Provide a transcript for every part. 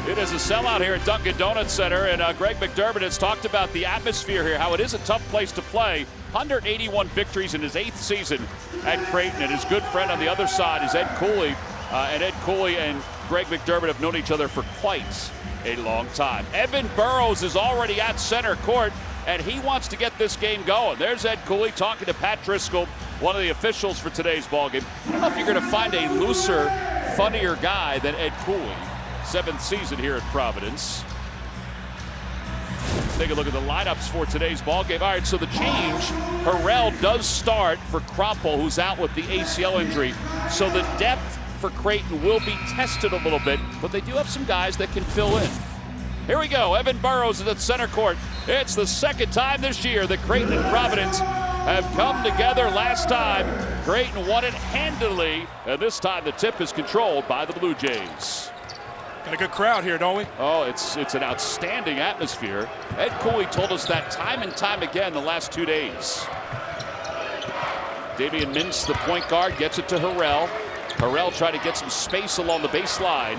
It is a sellout here at Dunkin' Donuts Center, and Greg McDermott has talked about the atmosphere here, how it is a tough place to play. 181 victories in his 8th season at Creighton, and his good friend on the other side is Ed Cooley. And Ed Cooley and Greg McDermott have known each other for quite a long time. Evan Burrows is already at center court, and he wants to get this game going. There's Ed Cooley talking to Pat Driscoll, one of the officials for today's ballgame. I don't know if you're going to find a looser, funnier guy than Ed Cooley. 7th season here at Providence. Take a look at the lineups for today's ballgame. All right, so the change, Harrell does start for Krompel, who's out with the ACL injury. So the depth for Creighton will be tested a little bit, but they do have some guys that can fill in. Here we go, Evan Burrows is at center court. It's the second time this year that Creighton and Providence have come together. Last time, Creighton won it handily, and this time the tip is controlled by the Blue Jays. Got a good crowd here, don't we? Oh, it's an outstanding atmosphere. Ed Cooley told us that time and time again the last 2 days. Damian Mintz, the point guard, gets it to Harrell. Harrell tried to get some space along the baseline.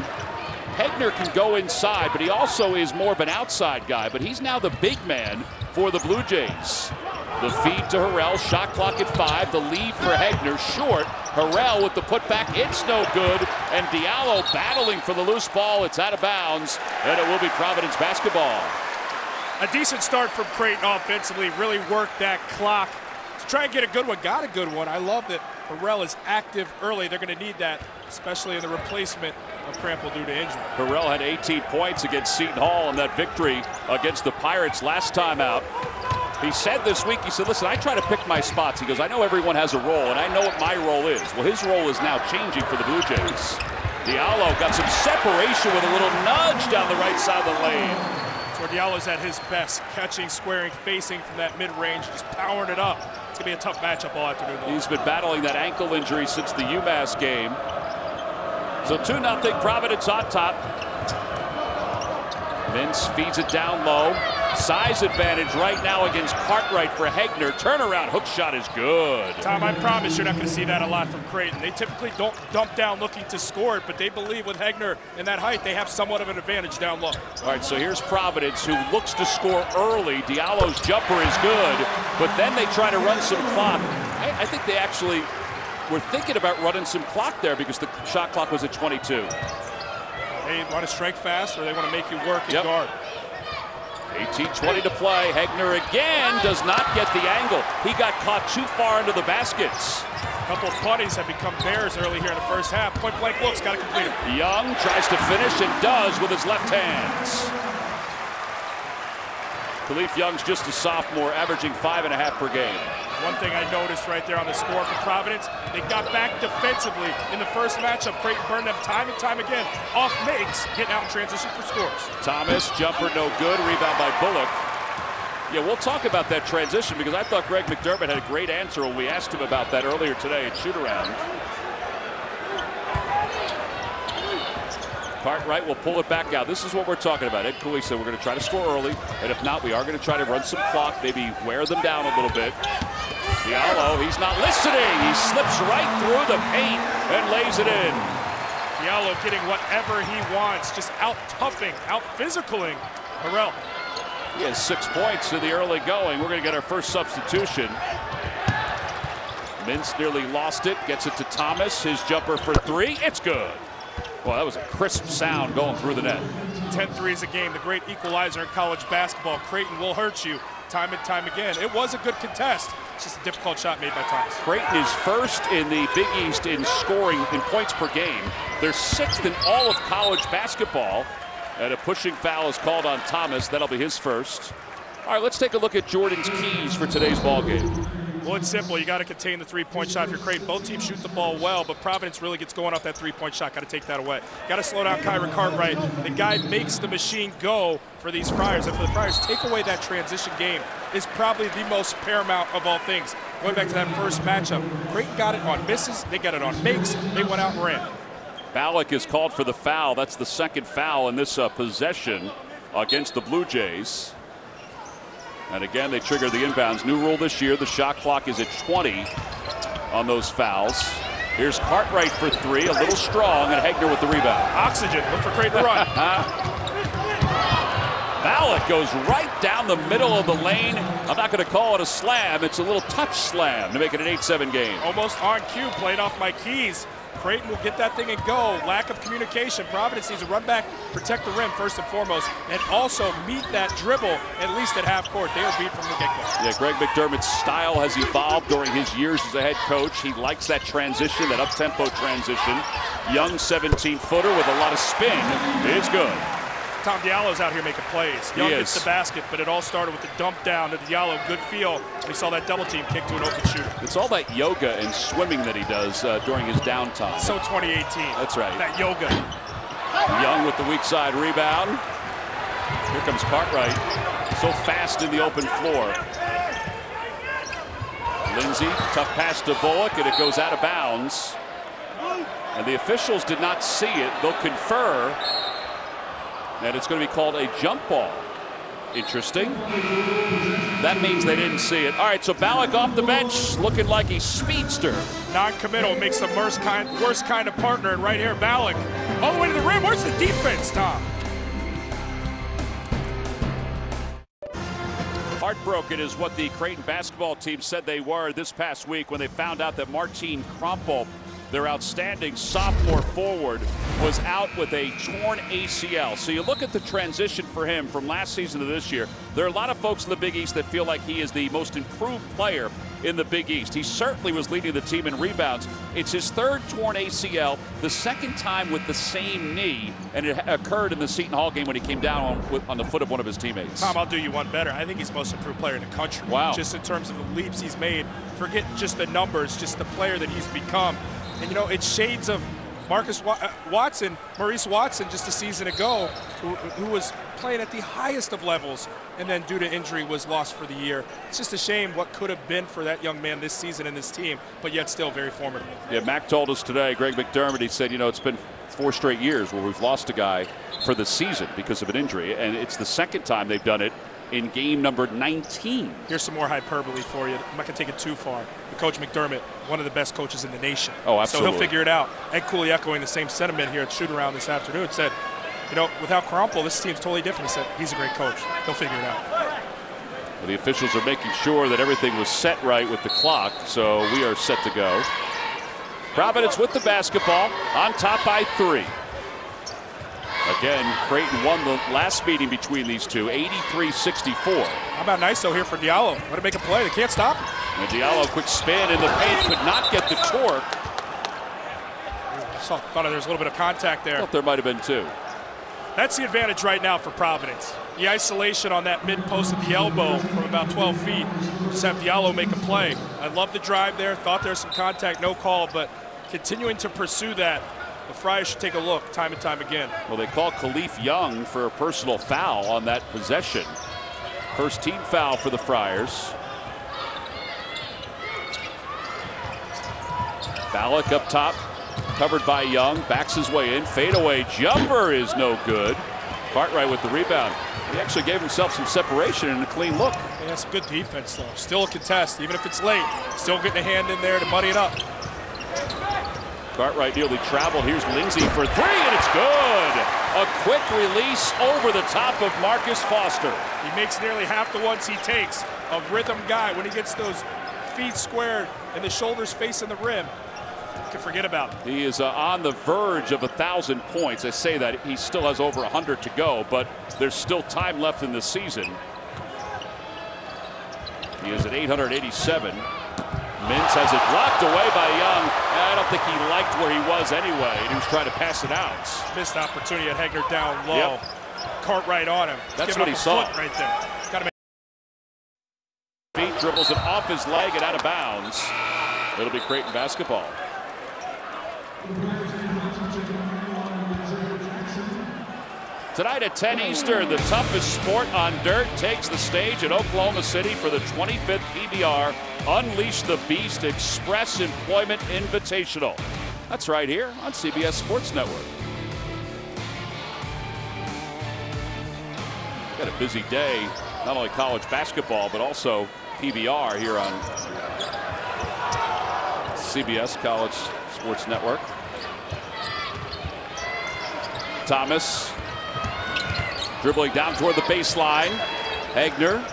Hegner can go inside, but he also is more of an outside guy, but he's now the big man for the Blue Jays. The feed to Harrell, shot clock at 5, the lead for Hegner, short. Harrell with the putback, it's no good, and Diallo battling for the loose ball. It's out of bounds, and it will be Providence basketball. A decent start from Creighton offensively, really worked that clock to try and get a good one. Got a good one. I love that Harrell is active early. They're going to need that, especially in the replacement of Krompel due to injury. Harrell had 18 points against Seton Hall in that victory against the Pirates last time out. He said this week, he said, listen, I try to pick my spots. He goes, I know everyone has a role, and I know what my role is. Well, his role is now changing for the Blue Jays. Diallo got some separation with a little nudge down the right side of the lane. So Diallo's at his best, catching, squaring, facing from that mid-range, just powering it up. It's going to be a tough matchup all afternoon. He's been battling that ankle injury since the UMass game. So 2-0 Providence on top. Mintz feeds it down low. Size advantage right now against Cartwright for Hegner. Turnaround hook shot is good. Tom, I promise you're not going to see that a lot from Creighton. They typically don't dump down looking to score it, but they believe with Hegner and that height, they have somewhat of an advantage down low. All right, so here's Providence, who looks to score early. Diallo's jumper is good, but then they try to run some clock. I think they actually were thinking about running some clock there because the shot clock was at 22. They want to strike fast, or they want to make you work and guard. 18-20 to play. Hegner again does not get the angle. He got caught too far into the baskets. A couple of putties have become theirs early here in the first half. Point blank looks, got to complete it. Young tries to finish and does with his left hands. Khalif Young's just a sophomore, averaging 5.5 per game. One thing I noticed right there on the score for Providence, they got back defensively in the first matchup. Creighton burned them time and time again. Off makes, getting out in transition for scores. Thomas, jumper no good, rebound by Bullock. Yeah, we'll talk about that transition because I thought Greg McDermott had a great answer when we asked him about that earlier today at shoot-around. Cartwright will pull it back out. This is what we're talking about. Ed Cooley said we're going to try to score early, and if not, we are going to try to run some clock, maybe wear them down a little bit. Diallo, he's not listening. He slips right through the paint and lays it in. Diallo getting whatever he wants, just out-toughing, out-physicaling Harrell. He has 6 points in the early going. We're going to get our first substitution. Mintz nearly lost it, gets it to Thomas. His jumper for 3, it's good. Well, that was a crisp sound going through the net. 10 threes a game, the great equalizer in college basketball. Creighton will hurt you time and time again. It was a good contest. It's just a difficult shot made by Thomas. Creighton is first in the Big East in scoring in points per game. They're 6th in all of college basketball. And a pushing foul is called on Thomas. That'll be his first. All right, let's take a look at Jordan's keys for today's ball game. Well, it's simple. You got to contain the three-point shot if you're Creighton. Both teams shoot the ball well, but Providence really gets going off that three-point shot. Got to take that away. Got to slow down Kyron Cartwright. The guy makes the machine go for these Friars. And for the Friars, take away that transition game is probably the most paramount of all things. Going back to that first matchup, Creighton got it on misses. They got it on makes. They went out and ran. Ballack is called for the foul. That's the second foul in this possession against the Blue Jays. And again, they trigger the inbounds. New rule this year, the shot clock is at 20 on those fouls. Here's Cartwright for 3, a little strong, and Hegner with the rebound. Oxygen, look for Creighton to run. goes right down the middle of the lane. I'm not going to call it a slam. It's a little touch slam to make it an 8-7 game. Almost on cue, played off my keys. Creighton will get that thing and go. Lack of communication. Providence needs to run back, protect the rim first and foremost, and also meet that dribble at least at half court. They are beat from the get-go. Yeah, Greg McDermott's style has evolved during his years as a head coach. He likes that transition, that up-tempo transition. Young 17-footer with a lot of spin is good. Tom Diallo's out here making plays. Young hits the basket, but it all started with the dump down to Diallo. Good feel. We saw that double team kick to an open shooter. It's all that yoga and swimming that he does during his downtime. So 2018. That's right. That yoga. Young with the weak side rebound. Here comes Cartwright. So fast in the open floor. Lindsay, tough pass to Bullock, and it goes out of bounds. And the officials did not see it. They'll confer. And it's going to be called a jump ball. Interesting. That means they didn't see it. All right, so Ballack off the bench, looking like a speedster. Non-committal makes the worst kind of partner. And right here, Ballack all the way to the rim. Where's the defense, Tom? Heartbroken is what the Creighton basketball team said they were this past week when they found out that Martin Krompel, their outstanding sophomore forward, was out with a torn ACL. So you look at the transition for him from last season to this year. There are a lot of folks in the Big East that feel like he is the most improved player in the Big East. He certainly was leading the team in rebounds. It's his third torn ACL, the second time with the same knee, and it occurred in the Seton Hall game when he came down on the foot of one of his teammates. Tom, I'll do you one better. I think he's the most improved player in the country. Wow. Just in terms of the leaps he's made. Forget just the numbers, just the player that he's become. And, you know, it's shades of Maurice Watson just a season ago, who was playing at the highest of levels and then due to injury was lost for the year. It's just a shame what could have been for that young man this season and this team, but yet still very formidable. Yeah, Mac told us today, Greg McDermott, he said, you know, it's been 4 straight years where we've lost a guy for the season because of an injury, and it's the second time they've done it in game number 19. Here's some more hyperbole for you. I'm not going to take it too far. But Coach McDermott, one of the best coaches in the nation. Oh, absolutely. So he'll figure it out. Ed Cooley echoing the same sentiment here at shoot-around this afternoon, said, you know, without Krompel, this team's totally different. He said, he's a great coach. He'll figure it out. Well, the officials are making sure that everything was set right with the clock, so we are set to go. Providence with the basketball, on top by 3. Again, Creighton won the last meeting between these two, 83-64. How about nice though here for Diallo? Want to make a play? They can't stop him. And Diallo, quick spin in the paint, could not get the torque. I thought there was a little bit of contact there. I thought there might have been 2. That's the advantage right now for Providence. The isolation on that mid-post at the elbow from about 12 feet. Just have Diallo make a play. I love the drive there. Thought there was some contact, no call, but continuing to pursue that. The Friars should take a look time and time again. Well, they call Khalif Young for a personal foul on that possession. First team foul for the Friars. Ballack up top, covered by Young, backs his way in. Fadeaway jumper is no good. Cartwright with the rebound. He actually gave himself some separation and a clean look. Yeah, that's good defense, though. Still a contest, even if it's late. Still getting a hand in there to muddy it up. Cartwright nearly traveled. Here's Lindsay for 3, and it's good. A quick release over the top of Marcus Foster. He makes nearly half the ones he takes. A rhythm guy, when he gets those feet squared and the shoulders facing the rim, you can forget about it. He is on the verge of 1,000 points. I say that he still has over 100 to go, but there's still time left in the season. He is at 887. Mintz has it blocked away by Young. I don't think he liked where he was anyway. He was trying to pass it out. Missed opportunity at Hegner down low. Yep. Cartwright on him. That's what he saw. Right there. Got to make feet, dribbles it off his leg and out of bounds. It'll be Creighton basketball. Tonight at 10 Eastern, the toughest sport on dirt takes the stage at Oklahoma City for the 25th PBR Unleash the Beast Express Employment Invitational. That's right here on CBS Sports Network. Got a busy day, not only college basketball, but also PBR here on CBS College Sports Network. Dribbling down toward the baseline. Hegner.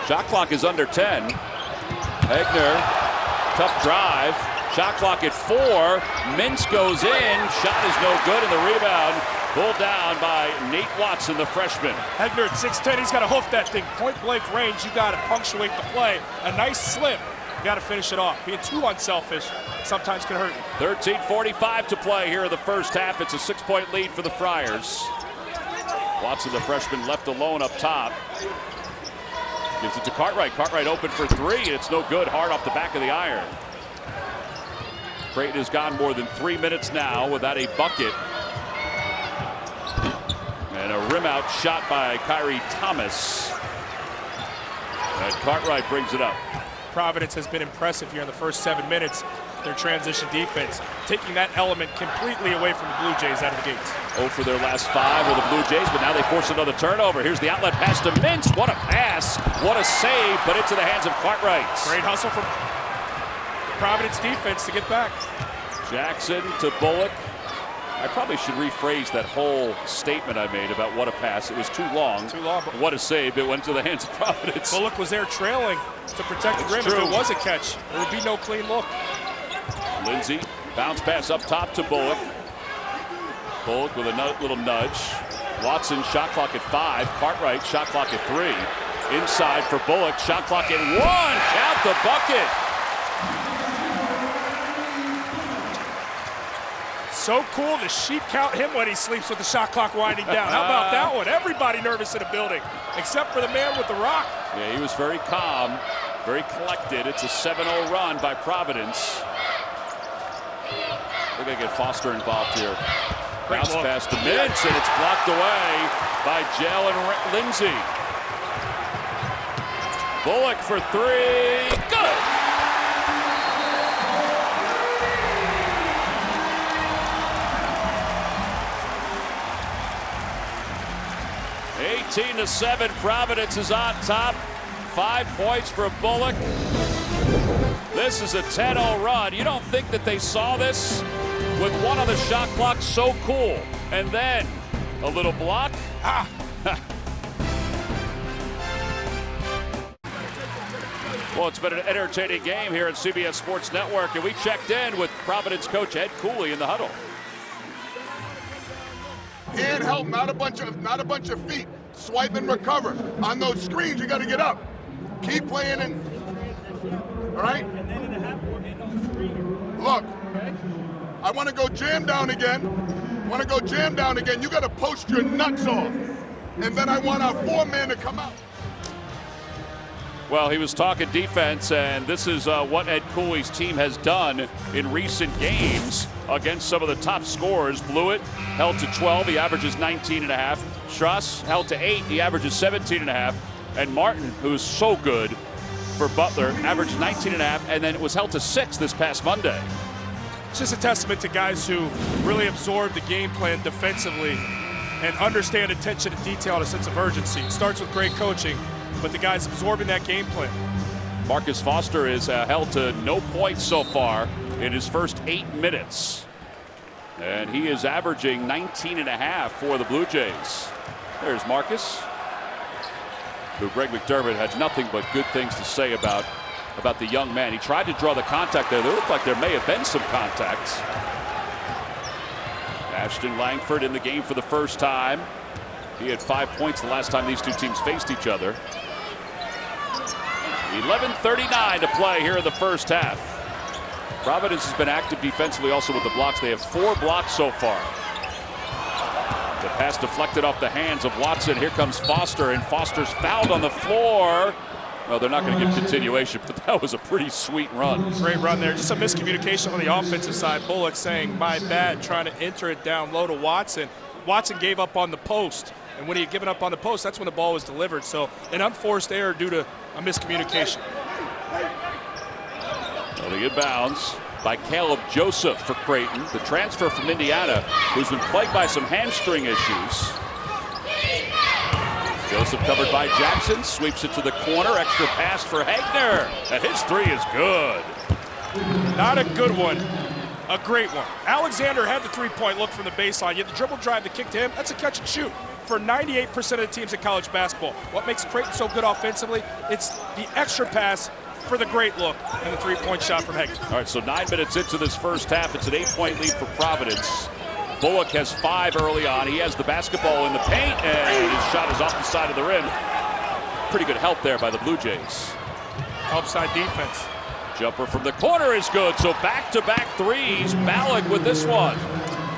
Shot clock is under 10. Hegner, tough drive. Shot clock at 4. Mintz goes in. Shot is no good, and the rebound pulled down by Nate Watson, the freshman. Hegner at 6'10", he's got to hoof that thing. Point blank range, you got to punctuate the play. A nice slip, you got to finish it off. Being too unselfish sometimes can hurt you. 13:45 to play here in the first half. It's a 6-point lead for the Friars. Watson, the freshman, left alone up top. Gives it to Cartwright. Cartwright open for 3, and it's no good. Hard off the back of the iron. Creighton has gone more than 3 minutes now without a bucket. And a rim out shot by Kyrie Thomas. And Cartwright brings it up. Providence has been impressive here in the first 7 minutes. Their transition defense, taking that element completely away from the Blue Jays out of the gates. 0 for their last 5 with the Blue Jays, but now they force another turnover. Here's the outlet pass to Mintz. What a pass. What a save, but into the hands of Cartwright. Great hustle from Providence defense to get back. Jackson to Bullock. I probably should rephrase that whole statement I made about what a pass. It was too long. Too long. But what a save. It went to the hands of Providence. Bullock was there trailing to protect the rim. If it was a catch, there would be no clean look. Lindsay, bounce pass up top to Bullock. Bullock with a little nudge. Watson, shot clock at 5. Cartwright, shot clock at 3. Inside for Bullock, shot clock at 1. Count the bucket. So cool to sheep count him when he sleeps with the shot clock winding down. How about that one? Everybody nervous in the building, except for the man with the rock. Yeah, he was very calm, very collected. It's a 7-0 run by Providence. We're going to get Foster involved here. Bounce pass to Mintz, and it's blocked away by Gell and Lindsay. Bullock for 3. Good! (18-7). Providence is on top. 5 points for Bullock. This is a 10-0 run. You don't think that they saw this? With 1 on the shot clock, so cool. And then a little block. Well, it's been an entertaining game here at CBS Sports Network, and we checked in with Providence coach Ed Cooley in the huddle. Hand help, not a bunch of feet. Swipe and recover. On those screens, you got to get up. Keep playing in. All right? Look, I want to go jam down again. You got to post your nuts off. And then I want our 4-man to come out. Well, he was talking defense, and this is what Ed Cooley's team has done in recent games against some of the top scorers. Blewett held to 12, he averages 19.5. Strauss held to 8, he averages 17.5. And Martin, who's so good for Butler, averaged 19.5, and then it was held to 6 this past Monday. It's just a testament to guys who really absorb the game plan defensively and understand attention to detail and a sense of urgency. It starts with great coaching, but the guys absorbing that game plan. Marcus Foster is held to no points so far in his first 8 minutes. And he is averaging 19.5 for the Blue Jays. There's Marcus, who Greg McDermott had nothing but good things to say about the young man. He tried to draw the contact there. It looked like there may have been some contact. Ashton Langford in the game for the first time. He had 5 points the last time these two teams faced each other. 11:39 to play here in the first half. Providence has been active defensively also with the blocks. They have 4 blocks so far. The pass deflected off the hands of Watson. Here comes Foster, and Foster's fouled on the floor. Well, they're not going to give continuation, but that was a pretty sweet run. Great run there. Just some miscommunication on the offensive side. Bullock saying, my bad, trying to enter it down low to Watson. Watson gave up on the post, and when he had given up on the post, that's when the ball was delivered. So an unforced error due to a miscommunication. Well, the inbounds by Caleb Joseph for Creighton, the transfer from Indiana, who's been plagued by some hamstring issues. Joseph covered by Jackson, sweeps it to the corner, extra pass for Hegner, and his 3 is good. Not a good one, a great one. Alexander had the 3-point look from the baseline. You had the dribble drive that kicked him. That's a catch and shoot. for 98% of the teams in college basketball. What makes Creighton so good offensively? It's the extra pass for the great look and the three-point shot from Hegner. All right, so 9 minutes into this first half. It's an 8-point lead for Providence. Bullock has 5 early on. He has the basketball in the paint, and his shot is off the side of the rim. Pretty good help there by the Blue Jays. Outside defense. Jumper from the corner is good, so back-to-back threes. Malik with this one.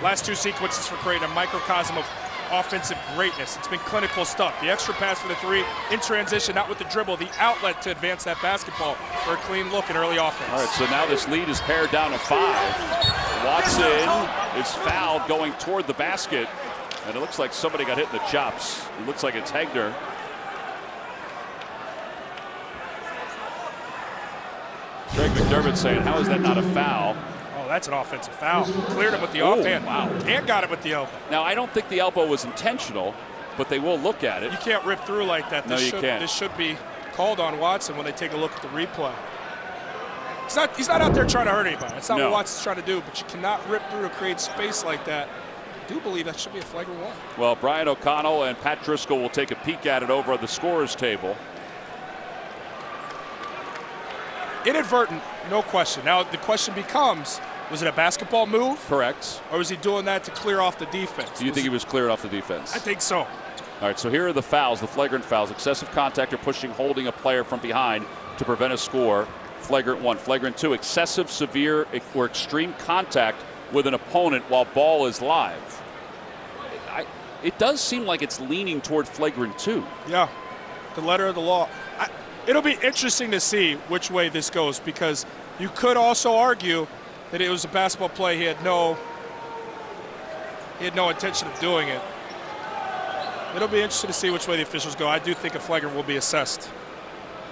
Last 2 sequences for Creighton, a microcosm of offensive greatness. It's been clinical stuff. The extra pass for the 3 in transition, not with the dribble, the outlet to advance that basketball for a clean look in early offense. All right, so now this lead is pared down to 5. Watson is fouled going toward the basket, and it looks like somebody got hit in the chops. It looks like it's Hegner. Greg McDermott saying, how is that not a foul? Oh, that's an offensive foul. Cleared him with the offhand. Wow. And got it with the elbow. Now, I don't think the elbow was intentional, but they will look at it. You can't rip through like that. No, you can't. This should be called on Watson when they take a look at the replay. He's not out there trying to hurt anybody. That's not what Watson's trying to do, but you cannot rip through to create space like that. I do believe that should be a flagrant 1. Well, Brian O'Connell and Pat Driscoll will take a peek at it over at the scorer's table. Inadvertent, no question. Now the question becomes, was it a basketball move? Correct. Or was he doing that to clear off the defense? Do you think he was cleared off the defense? I think so. All right, so here are the fouls, the flagrant fouls. Excessive contact or pushing, holding a player from behind to prevent a score. Flagrant 1. Flagrant 2, excessive, severe, or extreme contact with an opponent while ball is live. It does seem like it's leaning toward flagrant 2. Yeah, the letter of the law. It'll be interesting to see which way this goes, because you could also argue that it was a basketball play. He had no intention of doing it. It'll be interesting to see which way the officials go. I do think a flagrant will be assessed.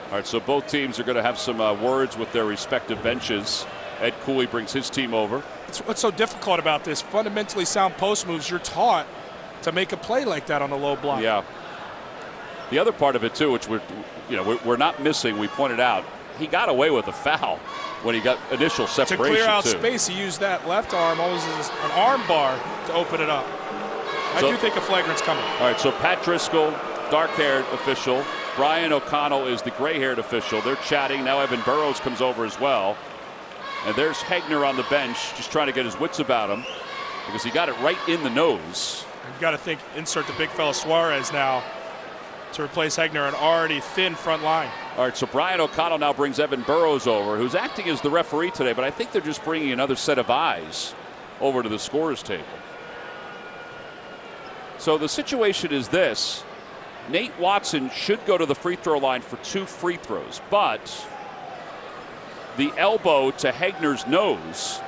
All right, so both teams are going to have some words with their respective benches. Ed Cooley brings his team over. What's so difficult about this? Fundamentally sound post moves, you're taught to make a play like that on the low block. Yeah. The other part of it too, which we're not missing, we pointed out, he got away with a foul when he got initial separation. To clear out space, he used that left arm almost as an arm bar to open it up. I do think a flagrant's coming. All right, so Pat Driscoll, dark-haired official. Brian O'Connell is the gray-haired official. They're chatting. Now Evan Burrows comes over as well. And there's Hegner on the bench just trying to get his wits about him because he got it right in the nose. You've got to think, insert the big fella Suarez now to replace Hegner, an already thin front line. All right, so Brian O'Connell now brings Evan Burrows over, who's acting as the referee today, but I think they're just bringing another set of eyes over to the scorer's table. So the situation is this. Nate Watson should go to the free throw line for 2 free throws, but the elbow to Hegner's nose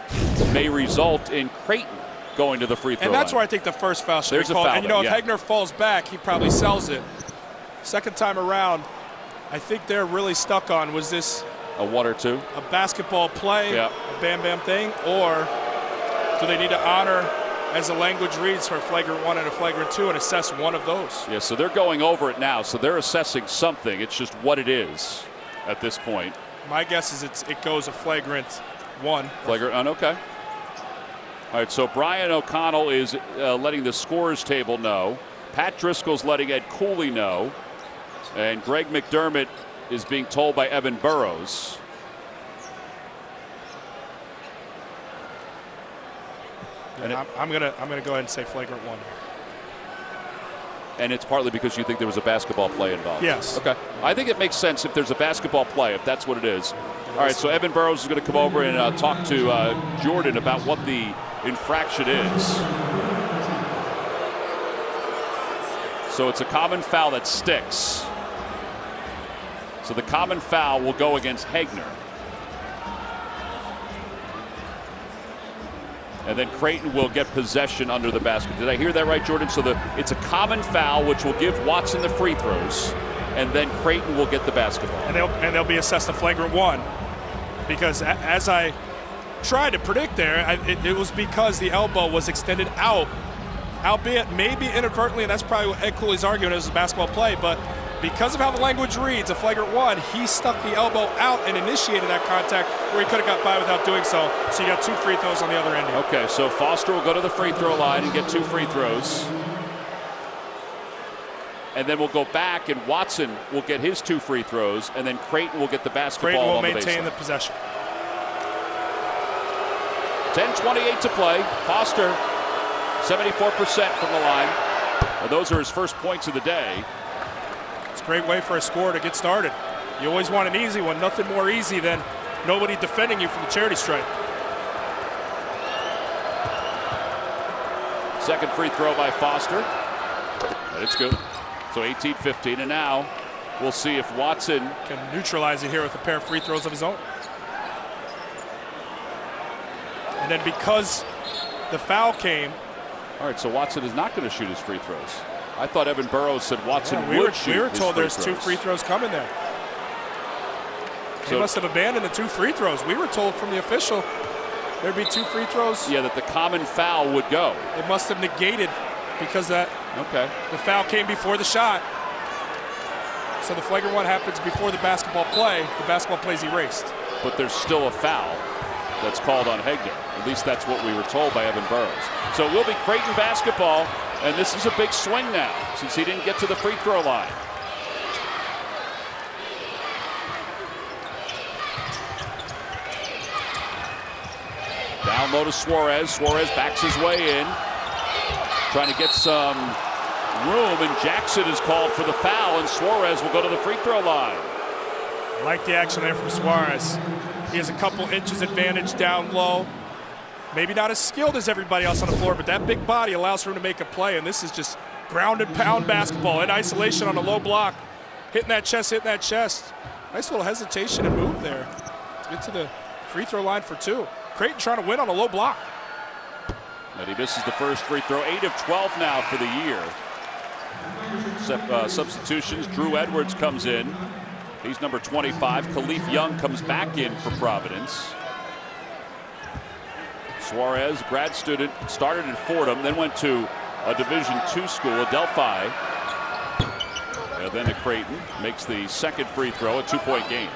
may result in Creighton going to the free throw line. And that's where I think the first foul should be called. And if Hegner falls back, he probably sells it. Second time around, I think they're really stuck on, was this a 1 or 2? A basketball play, a bam-bam thing, or do they need to honor, as the language reads, for a flagrant 1 and a flagrant 2 and assess one of those? Yeah, so they're going over it now, so they're assessing something. It's just what it is at this point. My guess is it goes a flagrant 1. Flagrant 1, okay. All right, so Brian O'Connell is letting the scorer's table know. Pat Driscoll's letting Ed Cooley know. And Greg McDermott is being told by Evan Burrows. And I'm gonna go ahead and say flagrant 1. And it's partly because you think there was a basketball play involved. Yes. Okay. I think it makes sense if there's a basketball play, if that's what it is. All right, so Evan Burrows is going to come over and talk to Jordan about what the infraction is. So it's a common foul that sticks. So the common foul will go against Hegner. And then Creighton will get possession under the basket. Did I hear that right, Jordan? So it's a common foul, which will give Watson the free throws, and then Creighton will get the basketball. And they'll be assessed a flagrant 1, because as I tried to predict there, it was because the elbow was extended out, albeit maybe inadvertently, and that's probably what Ed Cooley's arguing is a basketball play, but because of how the language reads, a flagrant 1, he stuck the elbow out and initiated that contact where he could have got by without doing so. So you got 2 free throws on the other end here. Okay, so Foster will go to the free throw line and get 2 free throws. and then we'll go back, and Watson will get his 2 free throws, and then Creighton will get the basketball. Creighton will on the maintain baseline. the possession. 10:28 to play. Foster, 74% from the line. Well, those are his first points of the day. It's a great way for a scorer to get started. You always want an easy one. Nothing more easy than nobody defending you from the charity stripe. Second free throw by Foster. And it's good. So 18-15, and now we'll see if Watson can neutralize it here with a pair of free throws of his own. And then because the foul came. All right, so Watson is not going to shoot his free throws. I thought Evan Burrows said Watson would shoot. We were told there's free 2 throws. free throws coming there. So he must have abandoned the 2 free throws. We were told from the official there'd be 2 free throws. Yeah, that the common foul would go. It must have negated because that the foul came before the shot. So the flagrant one happens before the basketball play. The basketball play's erased. But there's still a foul that's called on Hegner. At least that's what we were told by Evan Burrows. So it will be Creighton basketball, and this is a big swing now since he didn't get to the free throw line. Down low to Suarez. Suarez backs his way in, trying to get some room, and Jackson is called for the foul, and Suarez will go to the free throw line. I like the action there from Suarez. He has a couple inches advantage down low. Maybe not as skilled as everybody else on the floor, but that big body allows for him to make a play, and this is just ground and pound basketball in isolation on a low block. Hitting that chest, hitting that chest. Nice little hesitation and move there to get to the free throw line for 2. Creighton trying to win on a low block. And he misses the first free throw. 8 of 12 now for the year. Substitutions. Drew Edwards comes in. He's number 25. Khalif Young comes back in for Providence. Suarez, grad student, started at Fordham, then went to a Division II school, Adelphi. And then to Creighton. Makes the second free throw, a 2-point game.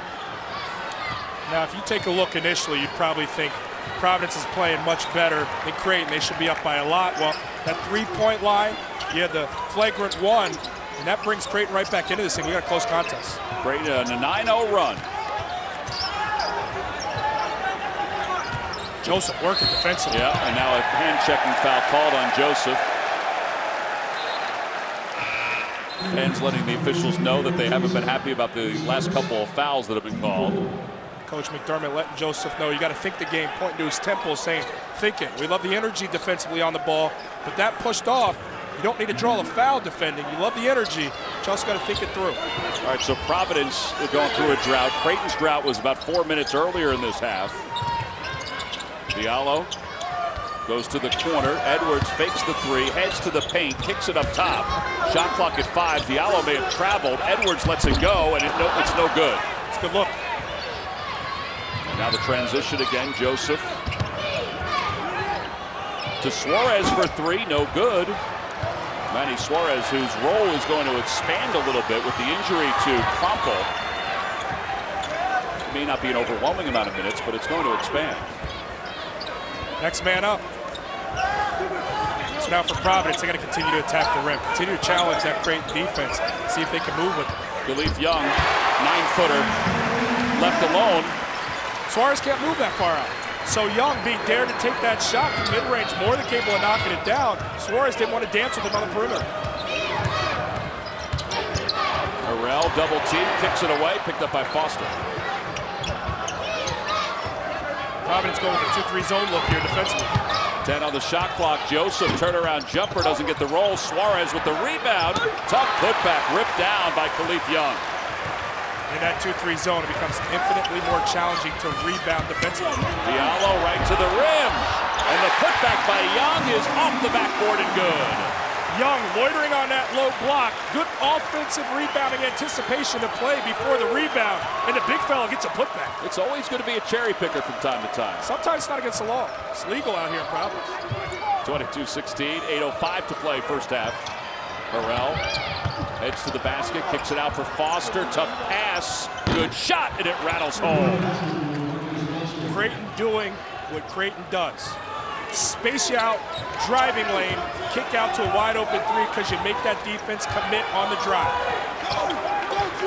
Now, if you take a look initially, you'd probably think Providence is playing much better than Creighton. They should be up by a lot. Well, that 3-point line, you had the flagrant one, and that brings Creighton right back into this thing. We got a close contest. Creighton on a 9-0 run. Joseph working defensively. Yeah, and now a hand-checking foul called on Joseph. Fans letting the officials know that they haven't been happy about the last couple of fouls that have been called. Coach McDermott letting Joseph know you got to think the game, pointing to his temple, saying, think it. We love the energy defensively on the ball, but that pushed off. You don't need to draw a foul defending. You love the energy, you also got to think it through. All right, so Providence is going through a drought. Creighton's drought was about 4 minutes earlier in this half. Diallo goes to the corner. Edwards fakes the 3, heads to the paint, kicks it up top. Shot clock at 5. Diallo may have traveled. Edwards lets it go, and it's no good. It's a good look. Now the transition again. Joseph to Suarez for 3, no good. Manny Suarez, whose role is going to expand a little bit with the injury to Crumpel. It may not be an overwhelming amount of minutes, but it's going to expand. Next man up. So now for Providence, they're going to continue to attack the rim, continue to challenge that Creighton defense, see if they can move with it. Khalif Young, 9-footer, left alone. Suarez can't move that far out. So Young being dared to take that shot from mid-range, more than capable of knocking it down. Suarez didn't want to dance with him on the perimeter. Harrell double team, kicks it away, picked up by Foster. Providence going with a 2-3 zone look here defensively. 10 on the shot clock. Joseph, turnaround jumper, doesn't get the roll. Suarez with the rebound. Tough putback, ripped down by Khalif Young. In that 2-3 zone, it becomes infinitely more challenging to rebound defensively. Diallo right to the rim. And the putback by Young is off the backboard and good. Young loitering on that low block. Good offensive rebounding anticipation to play before the rebound. And the big fella gets a putback. It's always going to be a cherry picker from time to time. Sometimes it's not against the law. It's legal out here in Providence. 22-16, 8:05 to play first half. Harrell heads to the basket, kicks it out for Foster. Tough pass, good shot, and it rattles home. Creighton doing what Creighton does. space you out, driving lane, kick out to a wide open three because you make that defense commit on the drive.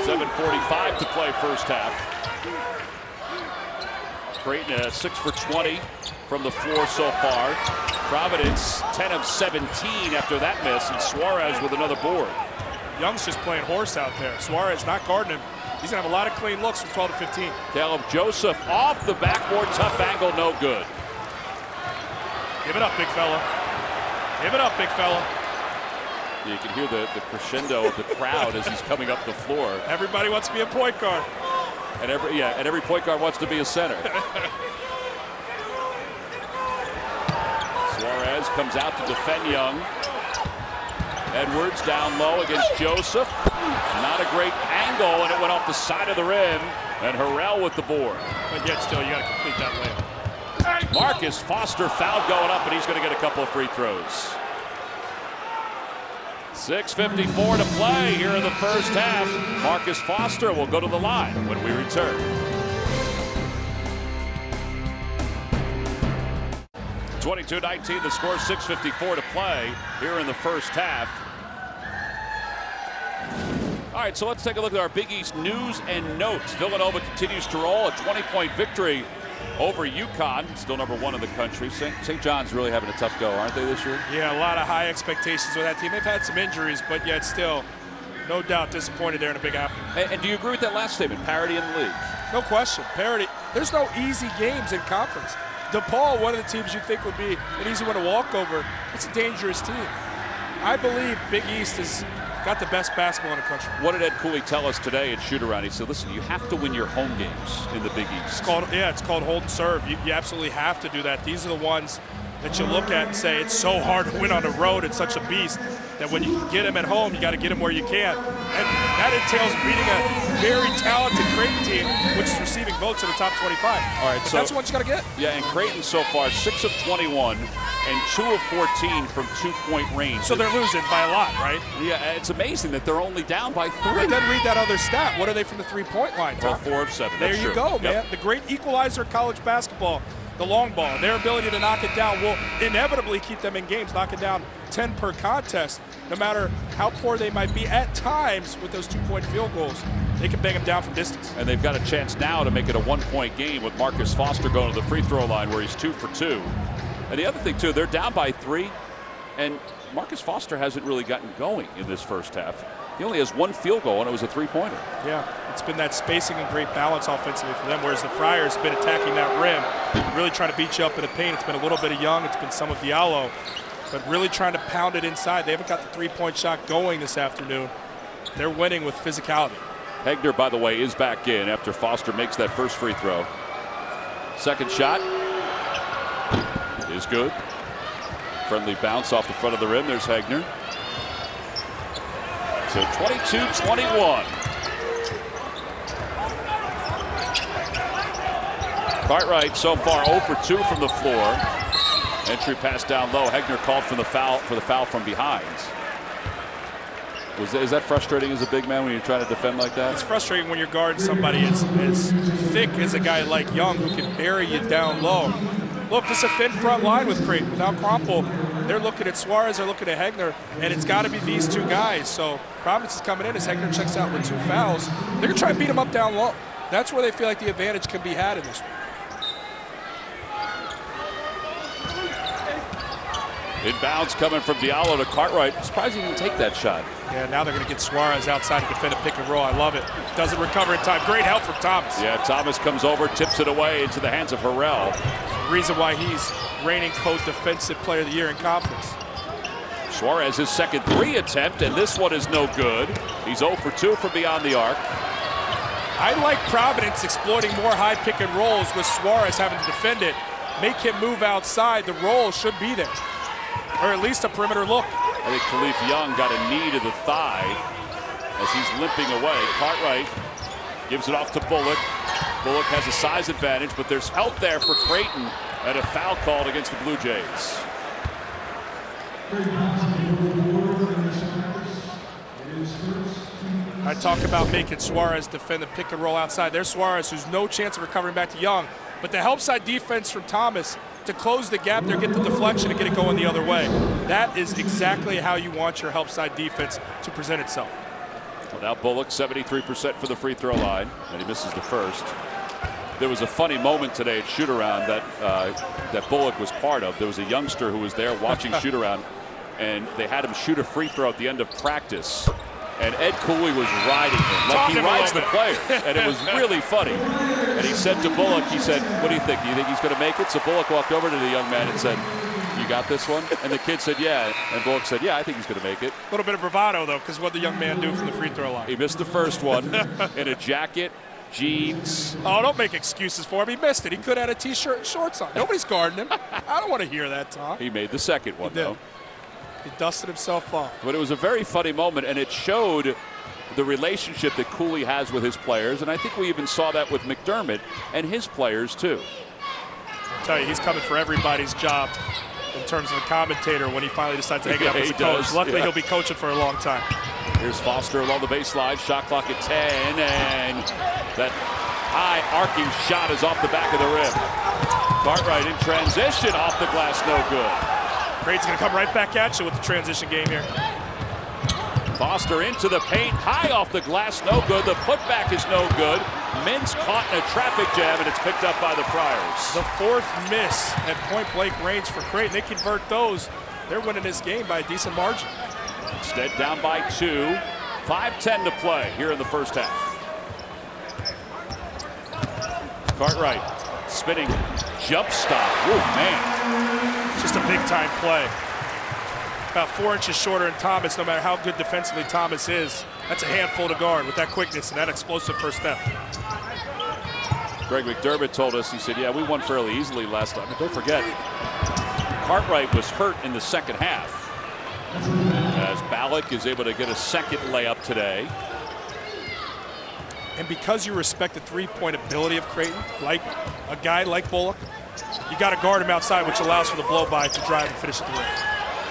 7:45 to play first half. Creighton 6 for 20 from the floor so far. Providence 10 of 17 after that miss, and Suarez with another board. Young's just playing horse out there. Suarez not guarding him. He's gonna have a lot of clean looks from 12 to 15. Caleb Joseph off the backboard, tough angle, no good. Give it up, big fella. Give it up, big fella. You can hear the crescendo of the crowd as he's coming up the floor. Everybody wants to be a point guard. And every point guard wants to be a center. Suarez comes out to defend Young. Edwards down low against Joseph. Not a great angle, and it went off the side of the rim. And Harrell with the board. But yet still, you got to complete that layup. Marcus Foster foul going up, and he's going to get a couple of free throws. 6:54 to play here in the first half. Marcus Foster will go to the line when we return. (22-19) the score, 6:54 to play here in the first half. All right, so let's take a look at our Big East news and notes. Villanova continues to roll, a 20-point victory over UConn, still #1 in the country. St. John's really having a tough go, aren't they, this year? Yeah, a lot of high expectations with that team. They've had some injuries, but yet still, no doubt disappointed there in a Big Apple. And do you agree with that last statement, parity in the league? No question, parity. There's no easy games in conference. DePaul, one of the teams you think would be an easy one to walk over, it's a dangerous team. I believe Big East has got the best basketball in the country. What did Ed Cooley tell us today at shoot-around? He said, listen, you have to win your home games in the Big East. It's called hold and serve. You absolutely have to do that. These are the ones that you look at and say, it's so hard to win on the road. It's such a beast that when you can get them at home, you got to get them where you can. And that entails beating a very talented Creighton team, which is receiving votes in the top 25. All right, so that's the ones you got to get. Yeah, and Creighton so far, 6 of 21 and 2 of 14 from two-point range. So they're losing by a lot, right? Yeah, it's amazing that they're only down by 3. But then read that other stat. What are they from the three-point line, Tom? Well, 4 of 7. There That's you true. go, man. The great equalizer of college basketball, the long ball. Their ability to knock it down will inevitably keep them in games, knocking down 10 per contest, no matter how poor they might be at times with those 2-point field goals. They can bang them down from distance. And they've got a chance now to make it a 1-point game with Marcus Foster going to the free throw line where he's 2 for 2. And the other thing, too, they're down by 3, and Marcus Foster hasn't really gotten going in this first half. He only has 1 field goal, and it was a 3-pointer. Yeah, it's been that spacing and great balance offensively for them, whereas the Friars have been attacking that rim, really trying to beat you up in the paint. It's been a little bit of Young, it's been some of Diallo, but really trying to pound it inside. They haven't got the 3-point shot going this afternoon. They're winning with physicality. Hegner, by the way, is back in after Foster makes that first free throw. Second shot is good. Friendly bounce off the front of the rim. There's Hegner. So 22-21. Cartwright so far 0 for 2 from the floor. Entry pass down low. Hegner called for the foul from behind. Is that frustrating as a big man when you're trying to defend like that? It's frustrating when you're guarding somebody as thick as a guy like Young who can bury you down low. Look, this is a thin front line with Creighton. Without Crumple, they're looking at Suarez, they're looking at Hegner, and it's got to be these two guys. So Providence is coming in as Hegner checks out with 2 fouls. They're going to try and beat him up down low. That's where they feel like the advantage can be had in this one. Inbounds coming from Diallo to Cartwright. Surprised he didn't take that shot. Yeah, now they're going to get Suarez outside to defend a pick and roll. I love it. Doesn't recover in time. Great help from Thomas. Yeah, Thomas comes over, tips it away into the hands of Harrell. Reason why he's reigning co-defensive player of the year in conference. Suarez, his second 3 attempt, and this one is no good. He's 0 for 2 from beyond the arc. I like Providence exploiting more high pick and rolls with Suarez having to defend it. Make him move outside. The roll should be there, or at least a perimeter look. I think Khalif Young got a knee to the thigh as he's limping away. Cartwright gives it off to Bullock. Bullock has a size advantage, but there's help there for Creighton and a foul called against the Blue Jays. I talk about making Suarez defend the pick and roll outside. There's Suarez, who's no chance of recovering back to Young. But the help side defense from Thomas to close the gap there, get the deflection, and get it going the other way. That is exactly how you want your help side defense to present itself. Well, now Bullock 73% for the free throw line, and he misses the first. There was a funny moment today at shoot-around that Bullock was part of. There was a youngster who was there watching shoot-around, and they had him shoot a free throw at the end of practice. And Ed Cooley was riding him like he rides the player, and it was really funny. And he said to Bullock, he said, "What do you think? Do you think he's going to make it?" So Bullock walked over to the young man and said, "You got this one?" And the kid said, "Yeah." And Bullock said, "Yeah, I think he's going to make it." A little bit of bravado, though, because what did the young man do from the free throw line? He missed the first one in a jacket, jeans. Oh, don't make excuses for him. He missed it. He could have had a T-shirt and shorts on. Nobody's guarding him. I don't want to hear that, Tom. He made the second one, though. He dusted himself off. But it was a very funny moment, and it showed the relationship that Cooley has with his players, and I think we even saw that with McDermott and his players too. I'll tell you, he's coming for everybody's job in terms of a commentator when he finally decides to hang up as a coach. Luckily, he'll be coaching for a long time. Here's Foster along the baseline, shot clock at 10, and that high arcing shot is off the back of the rim. Cartwright in transition, off the glass, no good. Creighton's going to come right back at you with the transition game here. Foster into the paint, high off the glass, no good. The putback is no good. Mintz caught in a traffic jam, and it's picked up by the Friars. The fourth miss at point-blank range for Creighton. They convert those. They're winning this game by a decent margin. Instead, down by 2. 5:10 to play here in the first half. Cartwright spinning jump stop. Oh, man. It's just a big-time play. About 4 inches shorter than Thomas, no matter how good defensively Thomas is. That's a handful to guard with that quickness and that explosive first step. Greg McDermott told us, he said, "Yeah, we won fairly easily last time." But don't forget, Cartwright was hurt in the second half. As Ballack is able to get a second layup today. And because you respect the three-point ability of Creighton, like a guy like Bullock, you got to guard him outside, which allows for the blow-by to drive and finish at the rim.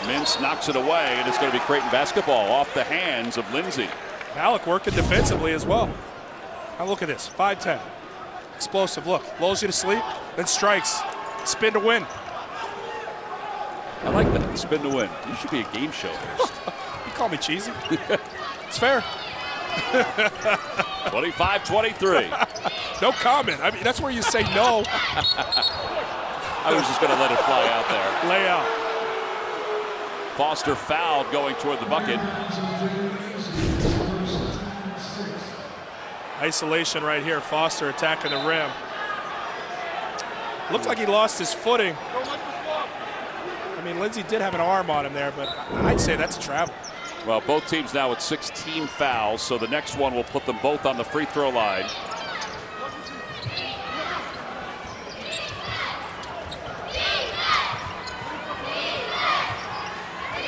Mintz knocks it away, and it's going to be Creighton basketball off the hands of Lindsay. Ballack working defensively as well. Now look at this, 5'10". Explosive, look, lulls you to sleep, then strikes. Spin to win. I like that, spin to win. You should be a game show host. You call me cheesy. It's fair. 25-23. No comment. I mean, that's where you say no. I was just going to let it fly out there. Lay out. Foster fouled going toward the bucket. Isolation right here. Foster attacking the rim. Looked like he lost his footing. I mean, Lindsay did have an arm on him there, but I'd say that's a travel. Well, both teams now with 16 fouls, so the next one will put them both on the free throw line.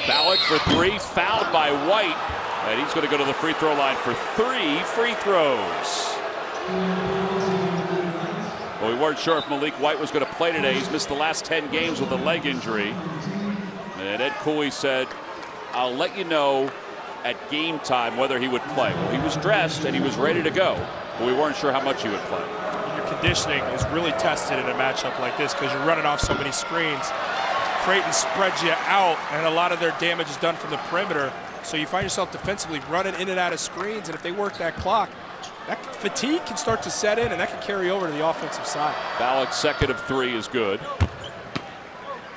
Ballack for 3, fouled by White, and he's going to go to the free throw line for 3 free throws. Well, we weren't sure if Malik White was going to play today. He's missed the last 10 games with a leg injury. And Ed Cooley said, "I'll let you know at game time whether he would play." Well, he was dressed and he was ready to go, but we weren't sure how much he would play. Your conditioning is really tested in a matchup like this because you're running off so many screens. Creighton spreads you out, and a lot of their damage is done from the perimeter. So you find yourself defensively running in and out of screens, and if they work that clock, that fatigue can start to set in, and that can carry over to the offensive side. Ballack's second of 3 is good.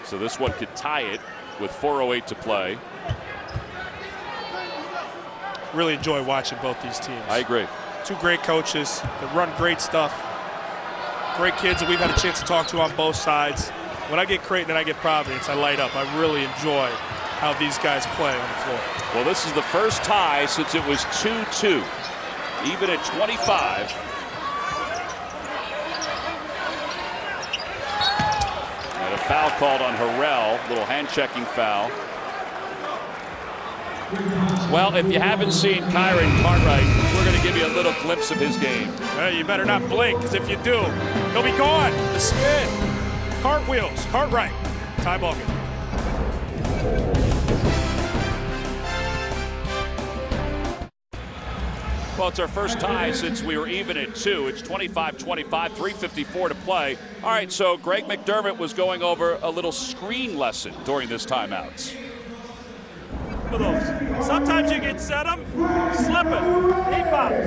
So this one could tie it with 4:08 to play. Really enjoy watching both these teams. I agree. Two great coaches that run great stuff. Great kids that we've had a chance to talk to on both sides. When I get Creighton and I get Providence, I light up. I really enjoy how these guys play on the floor. Well, this is the first tie since it was 2-2. Even at 25. And a foul called on Harrell, little hand-checking foul. Well, if you haven't seen Kyron Cartwright, we're going to give you a little glimpse of his game. Well, you better not blink, because if you do, he'll be gone. The spin, cartwheels, Cartwright, tie ball game. Well, it's our first tie since we were even at 2. It's 25-25, 3:54 to play. All right, so Greg McDermott was going over a little screen lesson during this timeouts. Sometimes you can set them, slip it, he pops.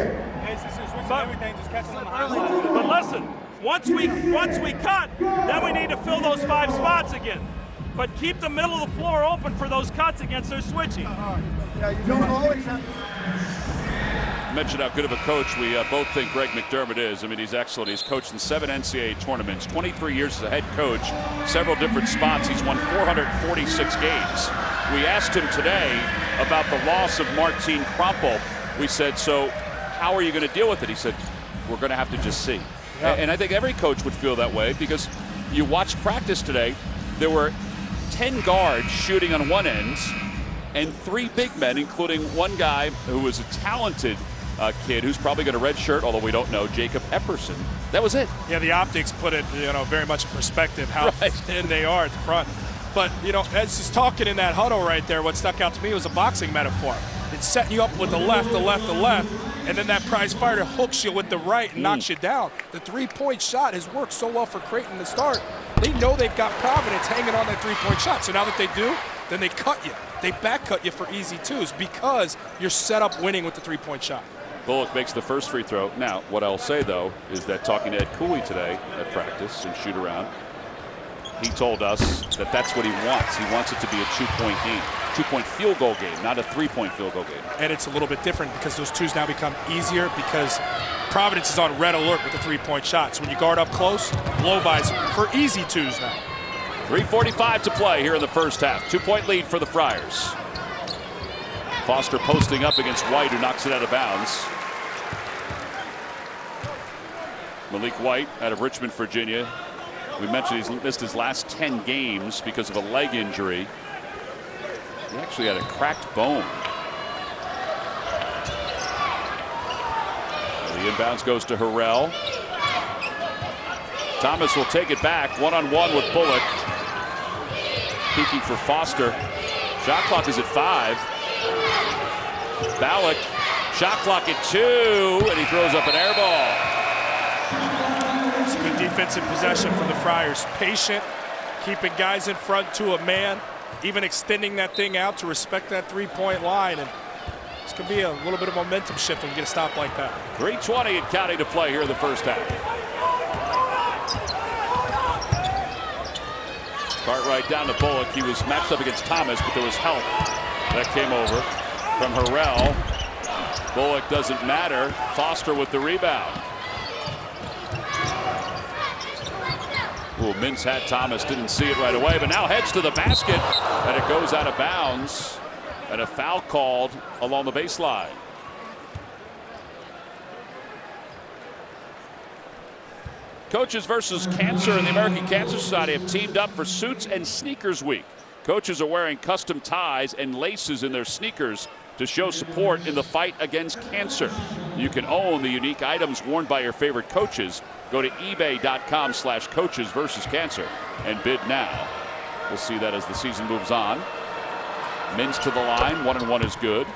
But listen, once we cut, then we need to fill those 5 spots again. But keep the middle of the floor open for those cuts against their switching. Yeah, you don't always have Mentioned how good of a coach we both think Greg McDermott is. I mean, he's excellent. He's coached in 7 NCAA tournaments, 23 years as a head coach, several different spots. He's won 446 games. We asked him today about the loss of Martin Krampel. We said, so how are you going to deal with it? He said, we're going to have to just see. Yeah. And I think every coach would feel that way, because you watched practice today. There were 10 guards shooting on one end and 3 big men, including one guy who was a talented kid who's probably going to redshirt, although we don't know, Jacob Epperson. That was it. Yeah, the optics put it, very much in perspective how thin they are at the front. But, as he's talking in that huddle right there, what stuck out to me was a boxing metaphor. It's setting you up with the left, and then that prize fighter hooks you with the right and knocks you down. The 3-point shot has worked so well for Creighton to start. They know they've got Providence hanging on that 3-point shot. So now that they do, then they cut you. They back cut you for easy twos because you're set up winning with the 3-point shot. Bullock makes the first free throw. Now, what I'll say, though, is that talking to Ed Cooley today at practice and shoot around, he told us that that's what he wants. He wants it to be a 2-point game, 2-point field goal game, not a 3-point field goal game. And it's a little bit different because those twos now become easier because Providence is on red alert with the 3-point shots. When you guard up close, blow-bys for easy twos now. 3:45 to play here in the first half. 2-point lead for the Friars. Foster posting up against White, who knocks it out of bounds. Malik White out of Richmond, Virginia. We mentioned he's missed his last 10 games because of a leg injury. He actually had a cracked bone. The inbounds goes to Harrell. Thomas will take it back, one-on-one with Bullock. Peeking for Foster. Shot clock is at 5. Ballack, shot clock at 2, and he throws up an air ball. It's a good defensive possession from the Friars. Patient, keeping guys in front to a man, even extending that thing out to respect that 3-point line. And this could be a little bit of momentum shift when you get a stop like that. 3:20 and counting to play here in the first half. Cartwright down to Bullock. He was matched up against Thomas, but there was help that came over from Harrell. Bullock doesn't matter. Foster with the rebound. Ooh, Mintz had Thomas, didn't see it right away, but now heads to the basket, and it goes out of bounds, and a foul called along the baseline. Coaches versus Cancer and the American Cancer Society have teamed up for Suits and Sneakers Week. Coaches are wearing custom ties and laces in their sneakers to show support in the fight against cancer. You can own the unique items worn by your favorite coaches. Go to ebay.com/coaches versus cancer and bid now. We'll see that as the season moves on. Mintz to the line, 1-and-1 is good.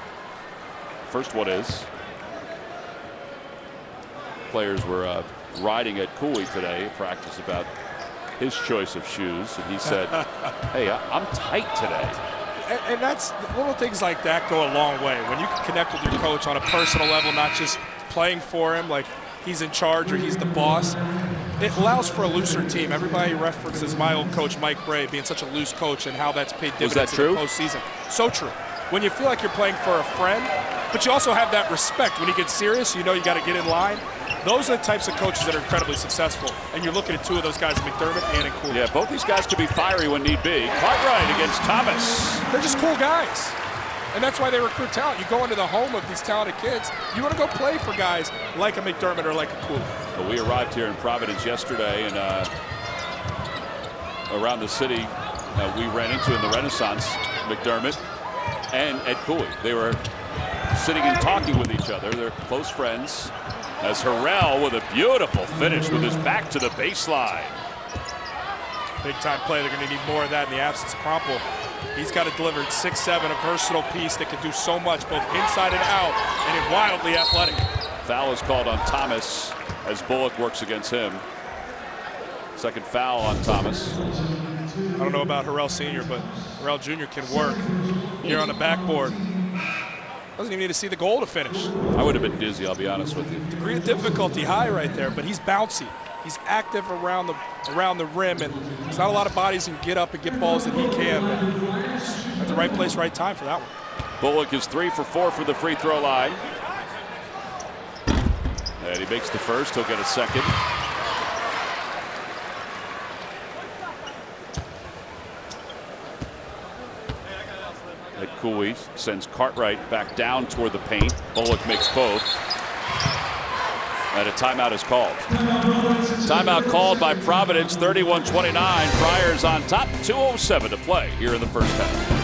First one is. Players were riding at Cooley today at practice about his choice of shoes, and he said, hey, I'm tight today. And that's little things like that go a long way. When you can connect with your coach on a personal level, not just playing for him like he's in charge or he's the boss, it allows for a looser team. Everybody references my old coach Mike Bray being such a loose coach and how that's paid dividends in the postseason. So true. When you feel like you're playing for a friend, but you also have that respect. When you get serious, you know you got to get in line. Those are the types of coaches that are incredibly successful. And you're looking at 2 of those guys, McDermott and in Cooley. Yeah, both these guys could be fiery when need be. Cartwright against Thomas. They're just cool guys. And that's why they recruit talent. You go into the home of these talented kids, you want to go play for guys like a McDermott or like a Cooley. Well, we arrived here in Providence yesterday, and around the city, we ran into in the Renaissance McDermott and Ed Cooley. They were sitting and talking with each other. They're close friends. As Harrell with a beautiful finish with his back to the baseline. Big-time play. They're going to need more of that in the absence of Crumple. He's got to deliver 6'7", a versatile piece that can do so much, both inside and out, and is wildly athletic. Foul is called on Thomas as Bullock works against him. Second foul on Thomas. I don't know about Harrell Sr., but Harrell Jr. can work here on the backboard. Doesn't even need to see the goal to finish. I would have been dizzy, I'll be honest with you. Degree of difficulty high right there, but he's bouncy. He's active around the rim, and there's not a lot of bodies who can get up and get balls that he can. But at the right place, right time for that one. Bullock is 3 for 4 from the free throw line. And he makes the first, he'll get a second. Cooley sends Cartwright back down toward the paint. Bullock makes both. And a timeout is called. Timeout called by Providence, 31-29. Friars on top, 2:07 to play here in the first half.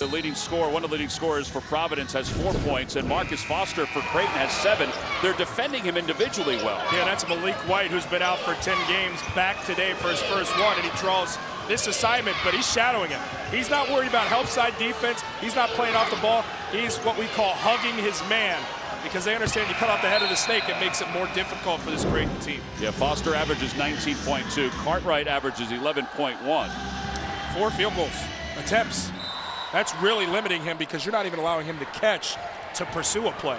The leading scorer, one of the leading scorers for Providence, has 4 points, and Marcus Foster for Creighton has 7. They're defending him individually well. Yeah, that's Malik White, who's been out for 10 games, back today for his first one, and he draws this assignment, but he's shadowing him. He's not worried about help side defense. He's not playing off the ball. He's what we call hugging his man, because they understand you cut off the head of the snake, it makes it more difficult for this Creighton team. Yeah, Foster averages 19.2. Cartwright averages 11.1. 4 field goals attempts. That's really limiting him because you're not even allowing him to catch to pursue a play.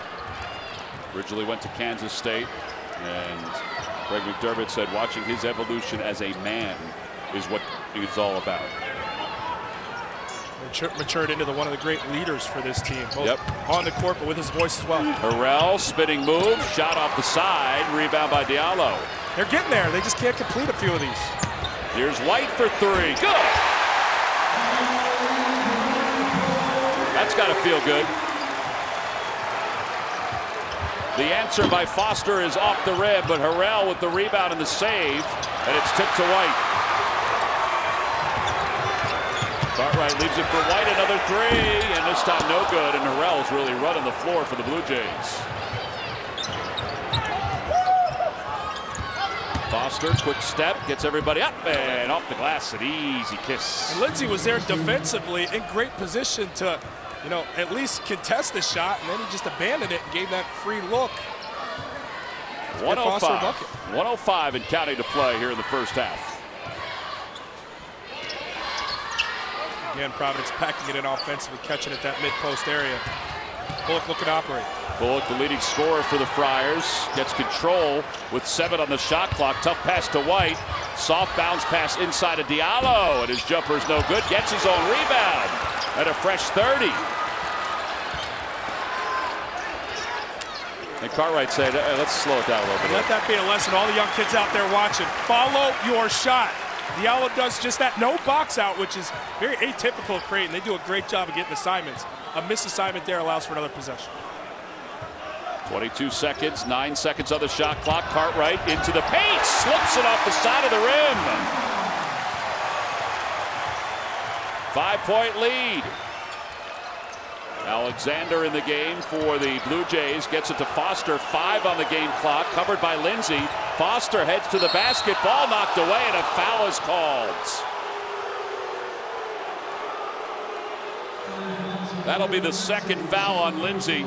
Originally went to Kansas State, and Greg McDermott said watching his evolution as a man is what it's all about. Matured into one of the great leaders for this team, both on the court but with his voice as well. Harrell, spinning move, shot off the side, rebound by Diallo. They're getting there, they just can't complete a few of these. Here's White for 3, good! That's got to feel good. The answer by Foster is off the rim, but Harrell with the rebound and the save, and it's tipped to White. Cartwright leaves it for White, another 3, and this time no good, and Harrell's really running the floor for the Blue Jays. Foster, quick step, gets everybody up, and off the glass, an easy kiss. And Lindsey was there defensively in great position to, at least contest the shot, and then he just abandoned it and gave that free look. 105 and counting to play here in the first half. Again, Providence packing it in offensively, catching it that mid-post area. Bullock looking to operate. Bullock, the leading scorer for the Friars, gets control with 7 on the shot clock. Tough pass to White. Soft bounce pass inside of Diallo, and his jumper is no good. Gets his own rebound at a fresh 30. And Cartwright said, hey, let's slow it down a little bit. Let that be a lesson to all the young kids out there watching. Follow your shot. Diallo does just that. No box out, which is very atypical of Creighton. They do a great job of getting assignments. A missed assignment there allows for another possession. 22 seconds, 9 seconds on the shot clock. Cartwright into the paint, slips it off the side of the rim. 5-point lead. Alexander in the game for the Blue Jays, gets it to Foster. 5 on the game clock, covered by Lindsey. Foster heads to the basket, ball knocked away, and a foul is called. That'll be the second foul on Lindsey.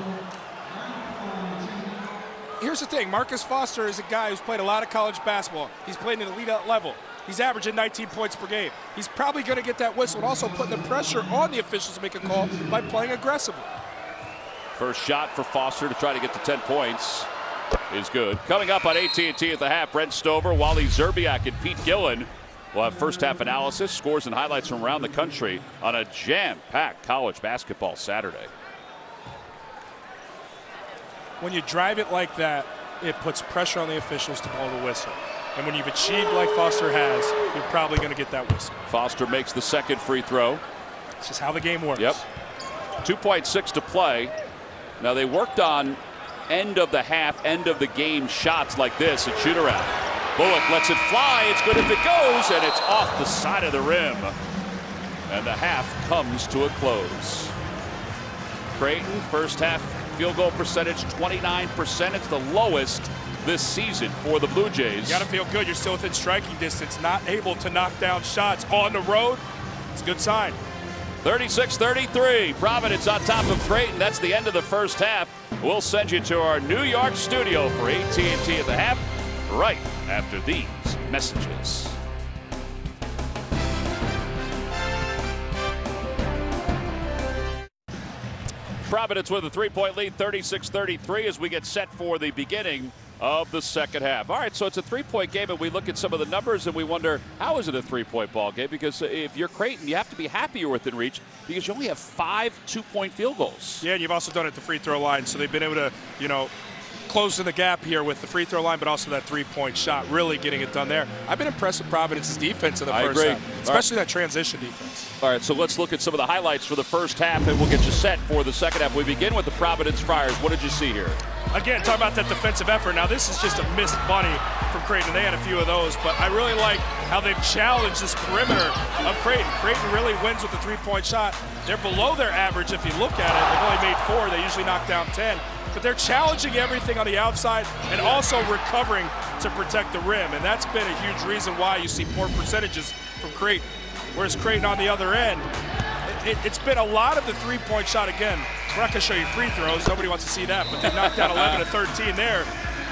Here's the thing, Marcus Foster is a guy who's played a lot of college basketball. He's played at an elite level. He's averaging 19 points per game. He's probably going to get that whistle and also putting the pressure on the officials to make a call by playing aggressively. First shot for Foster to try to get to 10 points is good. Coming up on AT&T at the half, Brent Stover, Wally Zerbiak, and Pete Gillen will have first half analysis, scores and highlights from around the country on a jam-packed college basketball Saturday. When you drive it like that, it puts pressure on the officials to blow the whistle. And when you've achieved like Foster has, you're probably going to get that whistle. Foster makes the second free throw. It's just how the game works. Yep. 2.6 to play. Now they worked on end of the half, end of the game shots like this at shoot around. Bullock lets it fly. It's good if it goes, and it's off the side of the rim. And the half comes to a close. Creighton, first half field goal percentage, 29%. It's the lowest this season for the Blue Jays. You got to feel good. You're still within striking distance, not able to knock down shots on the road. It's a good sign. 36-33. Providence on top of Creighton. That's the end of the first half. We'll send you to our New York studio for AT&T at the half right after these messages. Providence with a 3-point lead, 36-33, as we get set for the beginning of the second half. All right, so it's a 3-point game, and we look at some of the numbers and we wonder, how is it a 3-point ball game? Because if you're Creighton, you have to be happy you're within reach because you only have 5 2-point field goals. Yeah, and you've also done it at the free throw line, so they've been able to, closing the gap here with the free throw line, but also that 3-point shot, really getting it done there. I've been impressed with Providence's defense in the first half, especially that transition defense. All right, so let's look at some of the highlights for the first half, and we'll get you set for the second half. We begin with the Providence Friars. What did you see here? Again, talking about that defensive effort. Now, this is just a missed bunny from Creighton. They had a few of those, but I really like how they've challenged this perimeter of Creighton. Creighton really wins with the 3-point shot. They're below their average if you look at it. They've only made 4. They usually knock down 10. But they're challenging everything on the outside and also recovering to protect the rim. And that's been a huge reason why you see poor percentages from Creighton. Whereas Creighton on the other end, it's been a lot of the 3-point shot. Again, we're not going to show you free throws. Nobody wants to see that. But they knocked down 11 of 13 there.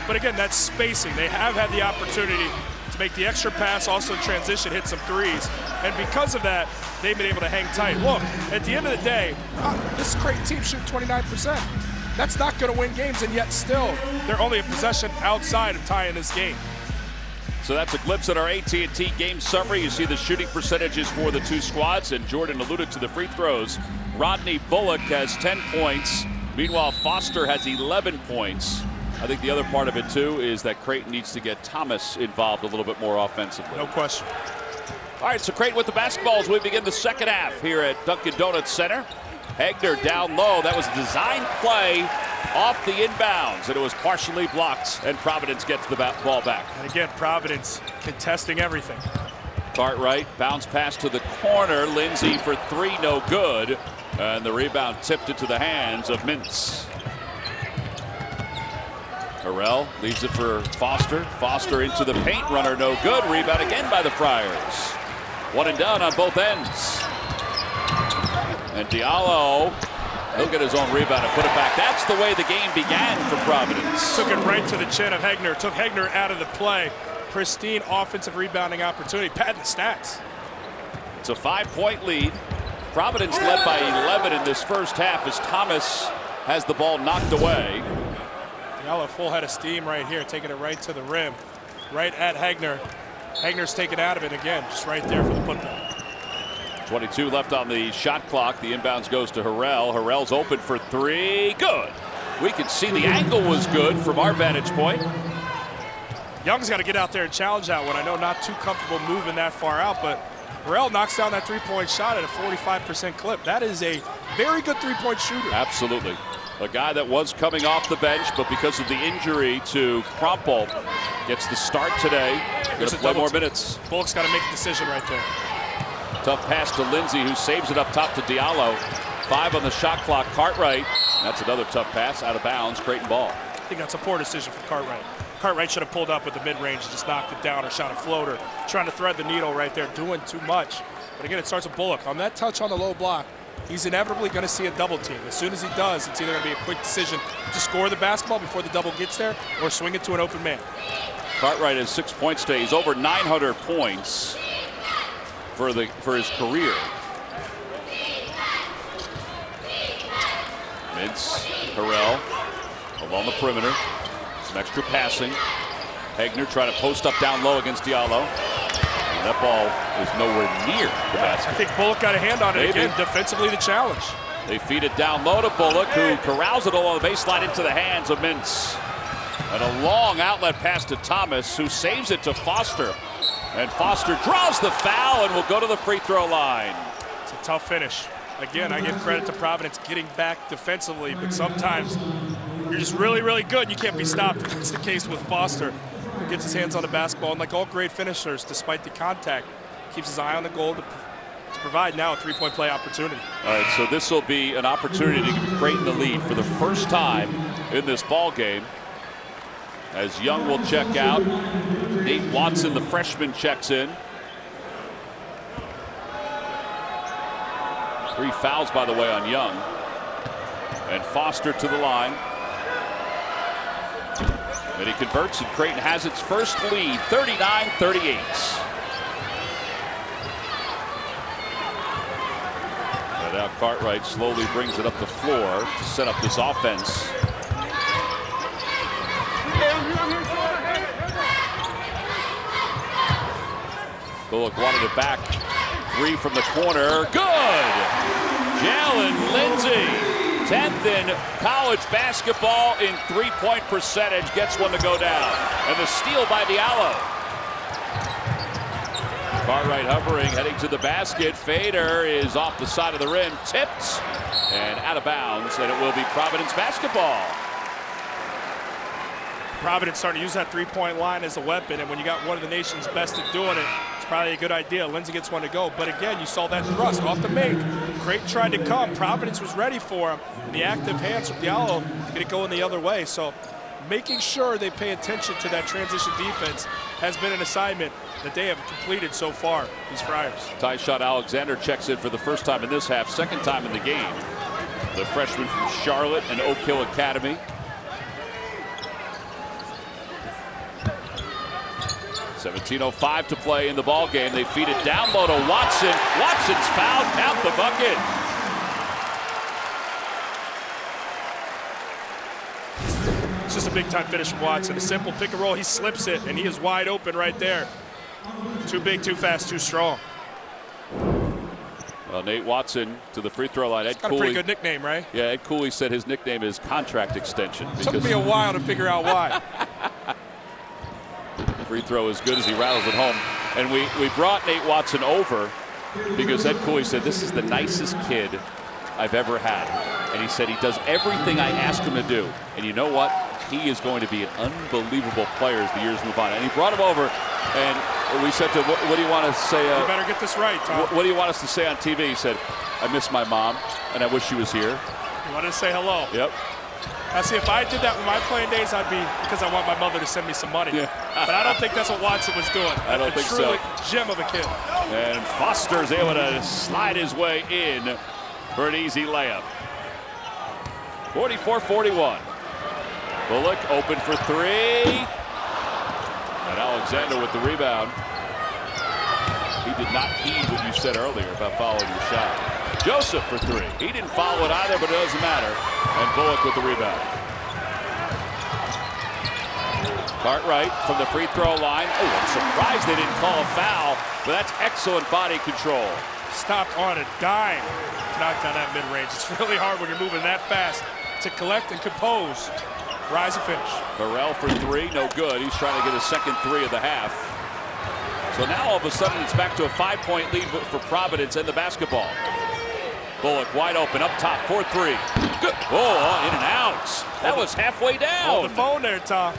But again, that's spacing. They have had the opportunity to make the extra pass, also in transition, hit some threes. And because of that, they've been able to hang tight. Look, at the end of the day, this Creighton team shoot 29%. That's not going to win games, and yet still, they're only a possession outside of tying this game. So that's a glimpse at our AT&T game summary. You see the shooting percentages for the two squads, and Jordan alluded to the free throws. Rodney Bullock has 10 points. Meanwhile, Foster has 11 points. I think the other part of it, too, is that Creighton needs to get Thomas involved a little bit more offensively. No question. All right, so Creighton with the basketball as we begin the second half here at Dunkin' Donuts Center. Hegner down low. That was a design play off the inbounds, and it was partially blocked, and Providence gets the ball back. And again, Providence contesting everything. Cartwright, bounce pass to the corner. Lindsay for 3, no good. And the rebound tipped into the hands of Mintz. Harrell leaves it for Foster. Foster into the paint, runner no good. Rebound again by the Friars. 1 and done on both ends. And Diallo, he'll get his own rebound and put it back. That's the way the game began for Providence. Took it right to the chin of Hegner. Took Hegner out of the play. Pristine offensive rebounding opportunity. Padding the stats. It's a 5-point lead. Providence led by 11 in this first half as Thomas has the ball knocked away. Diallo full head of steam right here, taking it right to the rim. Right at Hegner. Hegner's taken out of it again, just right there for the putback. 22 left on the shot clock. The inbounds goes to Harrell. Harrell's open for 3. Good. We can see the angle was good from our vantage point. Young's got to get out there and challenge that one. I know not too comfortable moving that far out, but Harrell knocks down that 3-point shot at a 45% clip. That is a very good 3-point shooter. Absolutely. A guy that was coming off the bench, but because of the injury to Krompel, gets the start today. Going to play more minutes. Bullock's got to make a decision right there. Tough pass to Lindsay, who saves it up top to Diallo. 5 on the shot clock. Cartwright. That's another tough pass out of bounds. Creighton ball. I think that's a poor decision for Cartwright. Cartwright should have pulled up with the mid-range and just knocked it down or shot a floater. Trying to thread the needle right there, doing too much. But again, it starts with Bullock. On that touch on the low block, he's inevitably going to see a double team. As soon as he does, it's either going to be a quick decision to score the basketball before the double gets there or swing it to an open man. Cartwright has 6 points today. He's over 900 points for his career. Mintz, Harrell along the perimeter. Some extra passing. Hegner trying to post up down low against Diallo. And that ball is nowhere near the basket. I think Bullock got a hand on it again. Defensively, the challenge. They feed it down low to Bullock, who corrals it along the baseline into the hands of Mintz. And a long outlet pass to Thomas, who saves it to Foster. And Foster draws the foul and will go to the free throw line. It's a tough finish. Again, I give credit to Providence getting back defensively, but sometimes you're just really, really good and you can't be stopped. That's the case with Foster, who gets his hands on the basketball. And like all great finishers, despite the contact, keeps his eye on the goal to to provide now a three-point play opportunity. All right, so this will be an opportunity to give Creighton the lead for the first time in this ball game. As Young will check out. Nate Watson, the freshman, checks in. 3 fouls, by the way, on Young. And Foster to the line. And he converts, and Creighton has its first lead, 39-38. And now Cartwright slowly brings it up the floor to set up this offense. Bullock wanted it back. 3 from the corner. Good! Jalen Lindsey, 10th in college basketball in three-point percentage, gets one to go down. And the steal by Diallo. Cartwright hovering, heading to the basket. Fader is off the side of the rim, tipped, and out of bounds, and it will be Providence basketball. Providence starting to use that three-point line as a weapon, and when you got one of the nation's best at doing it, it's probably a good idea. Lindsey gets one to go, but again, you saw that thrust off the make. Creighton tried to come. Providence was ready for him. And the active hands from Diallo going to go in the other way. So making sure they pay attention to that transition defense has been an assignment that they have completed so far, these Friars. Ty-Shot Alexander checks in for the first time in this half, second time in the game. The freshman from Charlotte and Oak Hill Academy. 17:05 to play in the ball game. They feed it down low to Watson. Watson's fouled. Count the bucket. It's just a big-time finish from Watson. A simple pick and roll. He slips it, and he is wide open right there. Too big, too fast, too strong. Well, Nate Watson to the free throw line. Ed got a pretty good nickname, right? Yeah, Ed Cooley said his nickname is Contract Extension. Took me a while to figure out why. Free throw as good as he rattles it home. And we brought Nate Watson over because Ed Cooley said this is the nicest kid I've ever had. And he said he does everything I ask him to do. And you know what? He is going to be an unbelievable player as the years move on. And he brought him over, and we said to him, what do you want to say? You better get this right, Tom. What do you want us to say on TV? He said, I miss my mom, and I wish she was here. You wanted to say hello. Yep. Now, see, if I did that with my playing days, I'd be because I want my mother to send me some money. Yeah. But I don't think that's what Watson was doing. I don't think so. Truly gem of a kid. And Foster's able to slide his way in for an easy layup. 44-41. Bullock open for 3. And Alexander with the rebound. He did not heed what you said earlier about following the shot. Joseph for 3. He didn't follow it either, but it doesn't matter. And Bullock with the rebound. Cartwright from the free throw line. Oh, I'm surprised they didn't call a foul, but that's excellent body control. Stopped on a dime to knock down that mid-range. It's really hard when you're moving that fast to collect and compose. Rise and finish. Burrell for 3, no good. He's trying to get his second 3 of the half. So now all of a sudden it's back to a 5-point lead for Providence and the basketball. Bullock wide open up top for 3. Good. Oh, in and out. That was halfway down. Hold the phone there, Tom.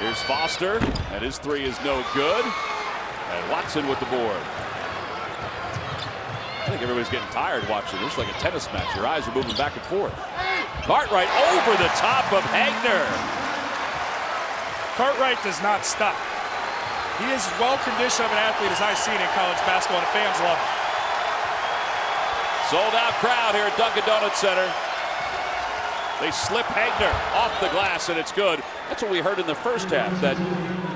Here's Foster, and his 3 is no good. And Watson with the board. I think everybody's getting tired watching this, like a tennis match. Your eyes are moving back and forth. Cartwright over the top of Hagner. Cartwright does not stop. He is as well-conditioned of an athlete as I've seen in college basketball, and the fans love him. Sold out crowd here at Dunkin' Donuts Center. They slip Hagner off the glass, and it's good. That's what we heard in the first half that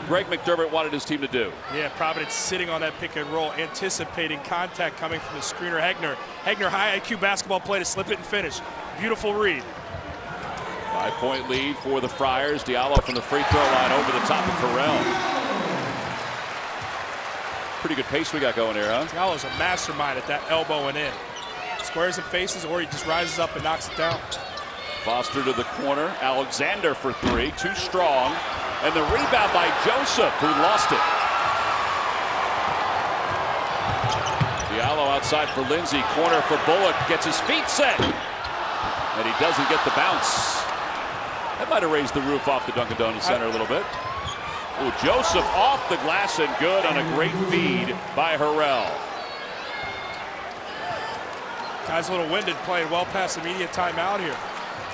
Greg McDermott wanted his team to do. Yeah, Providence sitting on that pick and roll, anticipating contact coming from the screener Hagner. Hagner, high IQ basketball play to slip it and finish. Beautiful read. 5-point lead for the Friars. Diallo from the free throw line over the top of Carell. Pretty good pace we got going here, huh? Diallo's a mastermind at that elbow and in. Squares and faces, or he just rises up and knocks it down. Foster to the corner. Alexander for 3. Too strong. And the rebound by Joseph, who lost it. Diallo outside for Lindsey. Corner for Bullock. Gets his feet set. And he doesn't get the bounce. That might have raised the roof off the Dunkin' Donuts Center a little bit. Ooh, Joseph off the glass and good on a great feed by Harrell. Guy's a little winded, playing well past immediate timeout here.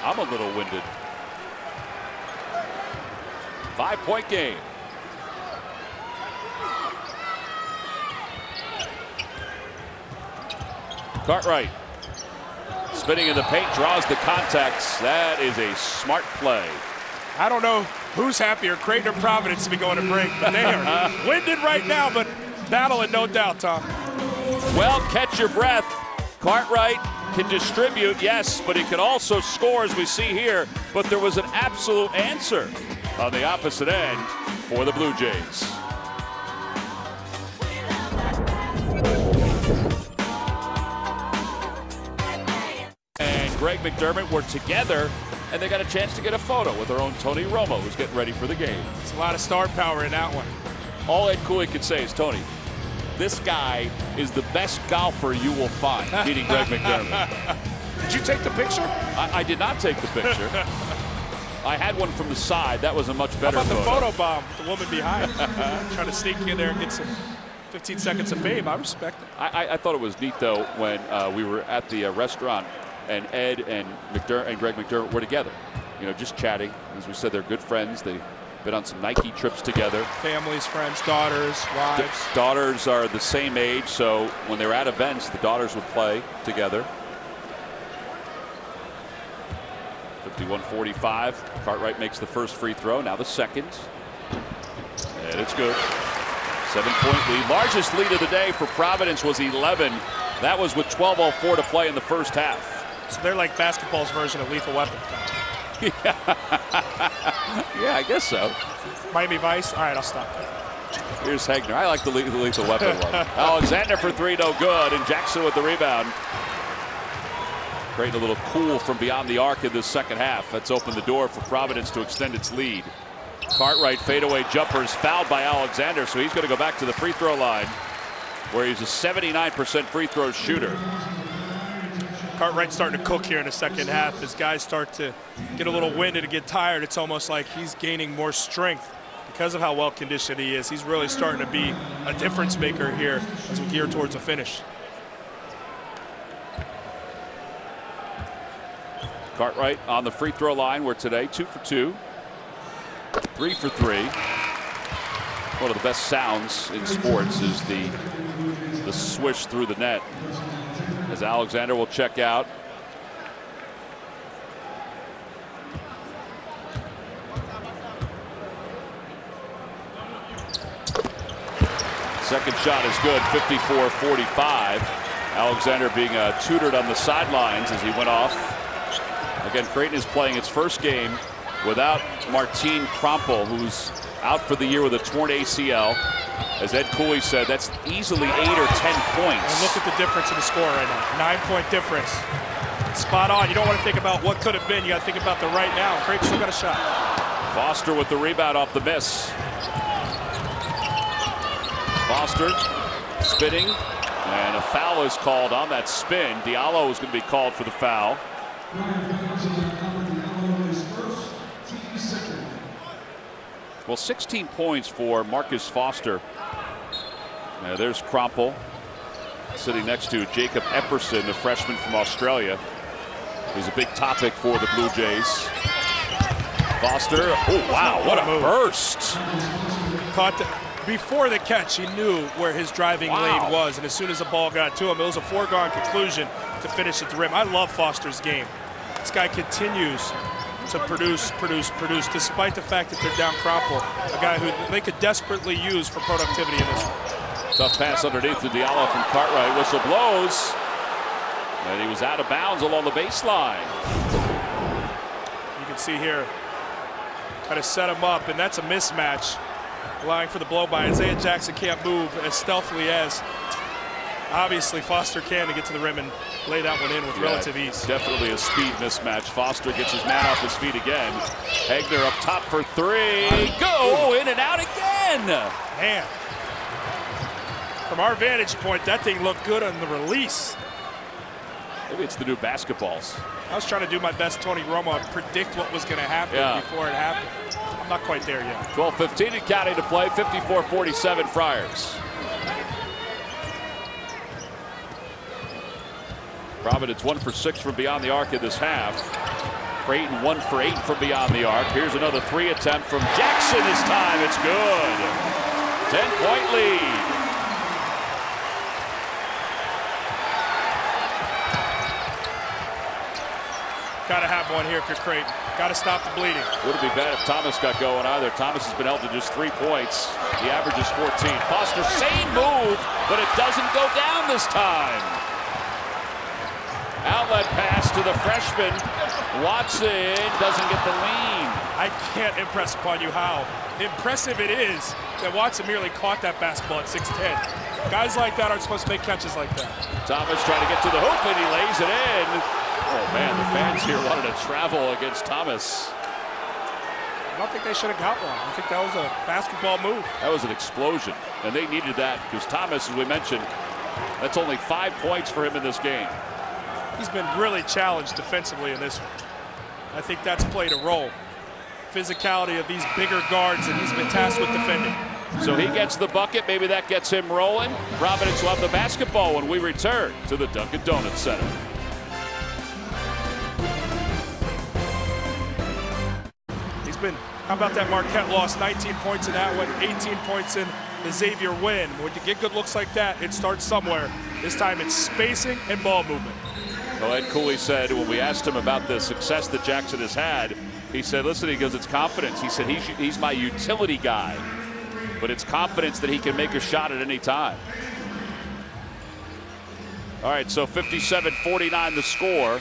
I'm a little winded. 5-point game. Cartwright spinning in the paint, draws the contacts. That is a smart play. I don't know who's happier, Creighton or Providence, to be going to break. But they are winded right now, but battling, no doubt, Tom. Well, catch your breath. Cartwright can distribute, yes, but he can also score, as we see here. But there was an absolute answer on the opposite end for the Blue Jays. And Greg McDermott were together, and they got a chance to get a photo with their own Tony Romo, who's getting ready for the game. It's a lot of star power in that one. All Ed Cooley could say is, Tony, this guy is the best golfer you will find, meaning Greg McDermott. Did you take the picture? I did not take the picture. I had one from the side. That was a much better How about photo. the photo bomb with the woman behind? Trying to sneak in there and get some 15 seconds of fame. I respect it. I thought it was neat, though, when we were at the restaurant and Ed and Greg McDermott were together. You know, just chatting. As we said, they're good friends. They've been on some Nike trips together. Families, friends, daughters, wives. Daughters are the same age, so when they were at events, the daughters would play together. 51-45. Cartwright makes the first free throw. Now the second. And it's good. 7-point lead. Largest lead of the day for Providence was 11. That was with 12:04 to play in the first half. So they're like basketball's version of Lethal Weapon. Yeah, I guess so. Miami Vice. All right, I'll stop there. Here's Hegner. I like the Lethal Weapon one. Alexander for three, no good. And Jackson with the rebound. Creighton a little cool from beyond the arc in this second half. That's opened the door for Providence to extend its lead. Cartwright fadeaway jumper is fouled by Alexander, so he's going to go back to the free throw line, where he's a 79% free throw shooter. Cartwright's starting to cook here in the second half. As guys start to get a little winded and get tired, it's almost like he's gaining more strength because of how well conditioned he is. He's really starting to be a difference maker here as we gear towards a finish. Cartwright on the free throw line, where today 2 for 2, 3 for 3. One of the best sounds in sports is the swish through the net. As Alexander will check out. Second shot is good, 54-45. Alexander being tutored on the sidelines as he went off. Again, Creighton is playing its first game without Martin Krampel, who's out for the year with a torn ACL. As Ed Cooley said, that's easily 8 or 10 points. And look at the difference in the score right now. 9-point difference. Spot on. You don't want to think about what could have been. You got to think about the right now. Creighton still got a shot. Foster with the rebound off the miss. Foster spinning, and a foul is called on that spin. Diallo is going to be called for the foul. Well, 16 points for Marcus Foster. Now there's Krampel sitting next to Jacob Epperson, the freshman from Australia. He's a big topic for the Blue Jays. Foster, oh wow, what a burst. Caught before the catch, he knew where his driving lane was, and as soon as the ball got to him, it was a foregone conclusion to finish at the rim. I love Foster's game. This guy continues to produce, despite the fact that they're down Krampel, a guy who they could desperately use for productivity in this one. Tough pass underneath to Diallo from Cartwright. Whistle blows. And he was out of bounds along the baseline. You can see here, kind of set him up, and that's a mismatch, allowing for the blow by. Isaiah Jackson can't move as stealthily as obviously Foster can to get to the rim and lay that one in with relative ease. Definitely a speed mismatch. Foster gets his man off his feet again. Hegner up top for three. Go in and out again. Man, from our vantage point, that thing looked good on the release. Maybe it's the new basketballs. I was trying to do my best Tony Romo and predict what was going to happen before it happened. I'm not quite there yet. 12:15 and counting to play, 54-47 Friars. Providence 1 for 6 from beyond the arc in this half. Creighton 1 for 8 from beyond the arc. Here's another 3 attempt from Jackson this time. It's good. 10-point lead. Got to have one here if you're Creighton. Got to stop the bleeding. Wouldn't be bad if Thomas got going either. Thomas has been held to just 3 points. The average is 14. Foster, same move, but it doesn't go down this time. Outlet pass to the freshman. Watson doesn't get the lean. I can't impress upon you how impressive it is that Watson merely caught that basketball at 6'10". Guys like that aren't supposed to make catches like that. Thomas trying to get to the hoop, and he lays it in. Oh, man, the fans here wanted to travel against Thomas. I don't think they should have got one. I think that was a basketball move. That was an explosion, and they needed that because Thomas, as we mentioned, that's only 5 points for him in this game. He's been really challenged defensively in this one. I think that's played a role. Physicality of these bigger guards that he's been tasked with defending. So he gets the bucket. Maybe that gets him rolling. Providence will have the basketball when we return to the Dunkin' Donuts Center. He's been, how about that Marquette loss? 19 points in that one, 18 points in the Xavier win. When you get good looks like that, it starts somewhere. This time it's spacing and ball movement. Well, Ed Cooley said when we asked him about the success that Jackson has had, he said, listen, he goes, it's confidence. He said, he's my utility guy, but it's confidence that he can make a shot at any time. All right, so 57-49 the score.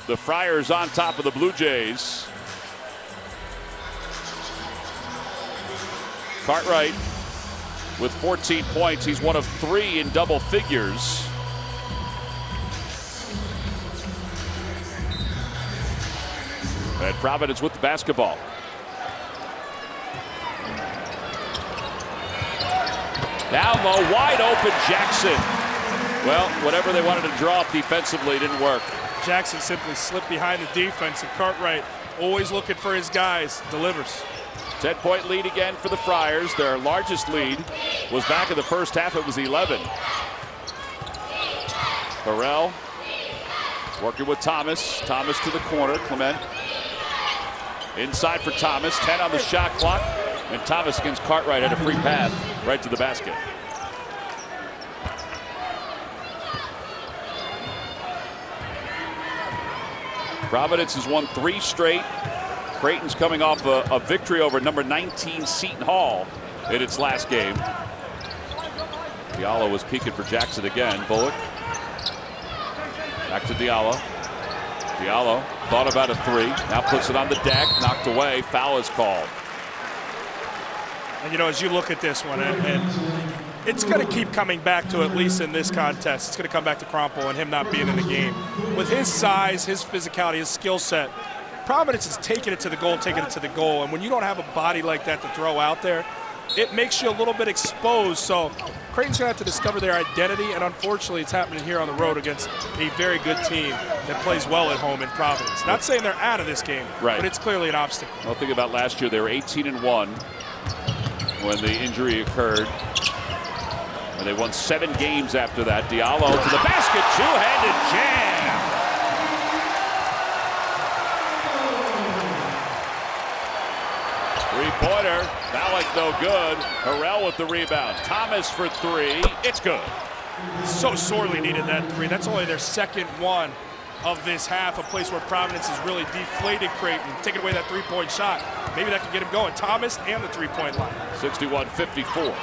The Friars on top of the Blue Jays. Cartwright with 14 points. He's one of 3 in double figures. And Providence with the basketball. Down low, wide open Jackson. Well, whatever they wanted to draw up defensively didn't work. Jackson simply slipped behind the defense, and Cartwright, always looking for his guys, delivers. 10-point lead again for the Friars. Their largest lead was back in the first half. It was 11. Harrell working with Thomas. Thomas to the corner. Clement inside for Thomas. 10 on the shot clock. And Thomas against Cartwright had a free pass right to the basket. Providence has won 3 straight. Creighton's coming off a victory over number 19 Seton Hall in its last game. Diallo was peeking for Jackson again. Bullock back to Diallo. Diallo thought about a 3. Now puts it on the deck. Knocked away. Foul is called. And you know, as you look at this one, and it's going to keep coming back to, at least in this contest, it's going to come back to Crompo and him not being in the game. With his size, his physicality, his skill set, Providence is taking it to the goal, and when you don't have a body like that to throw out there, it makes you a little bit exposed. So Creighton's going to have to discover their identity, and unfortunately it's happening here on the road against a very good team that plays well at home in Providence. Not saying they're out of this game, right, but it's clearly an obstacle. Well, think about last year. They were 18-1 when the injury occurred. And they won 7 games after that. Diallo to the basket, two-handed jam. Three-pointer, Malik no good. Harrell with the rebound. Thomas for 3, it's good. So sorely needed that 3. That's only their second one of this half, a place where Providence has really deflated Creighton, taking away that 3-point shot. Maybe that could get him going. Thomas and the 3-point line. 61-54.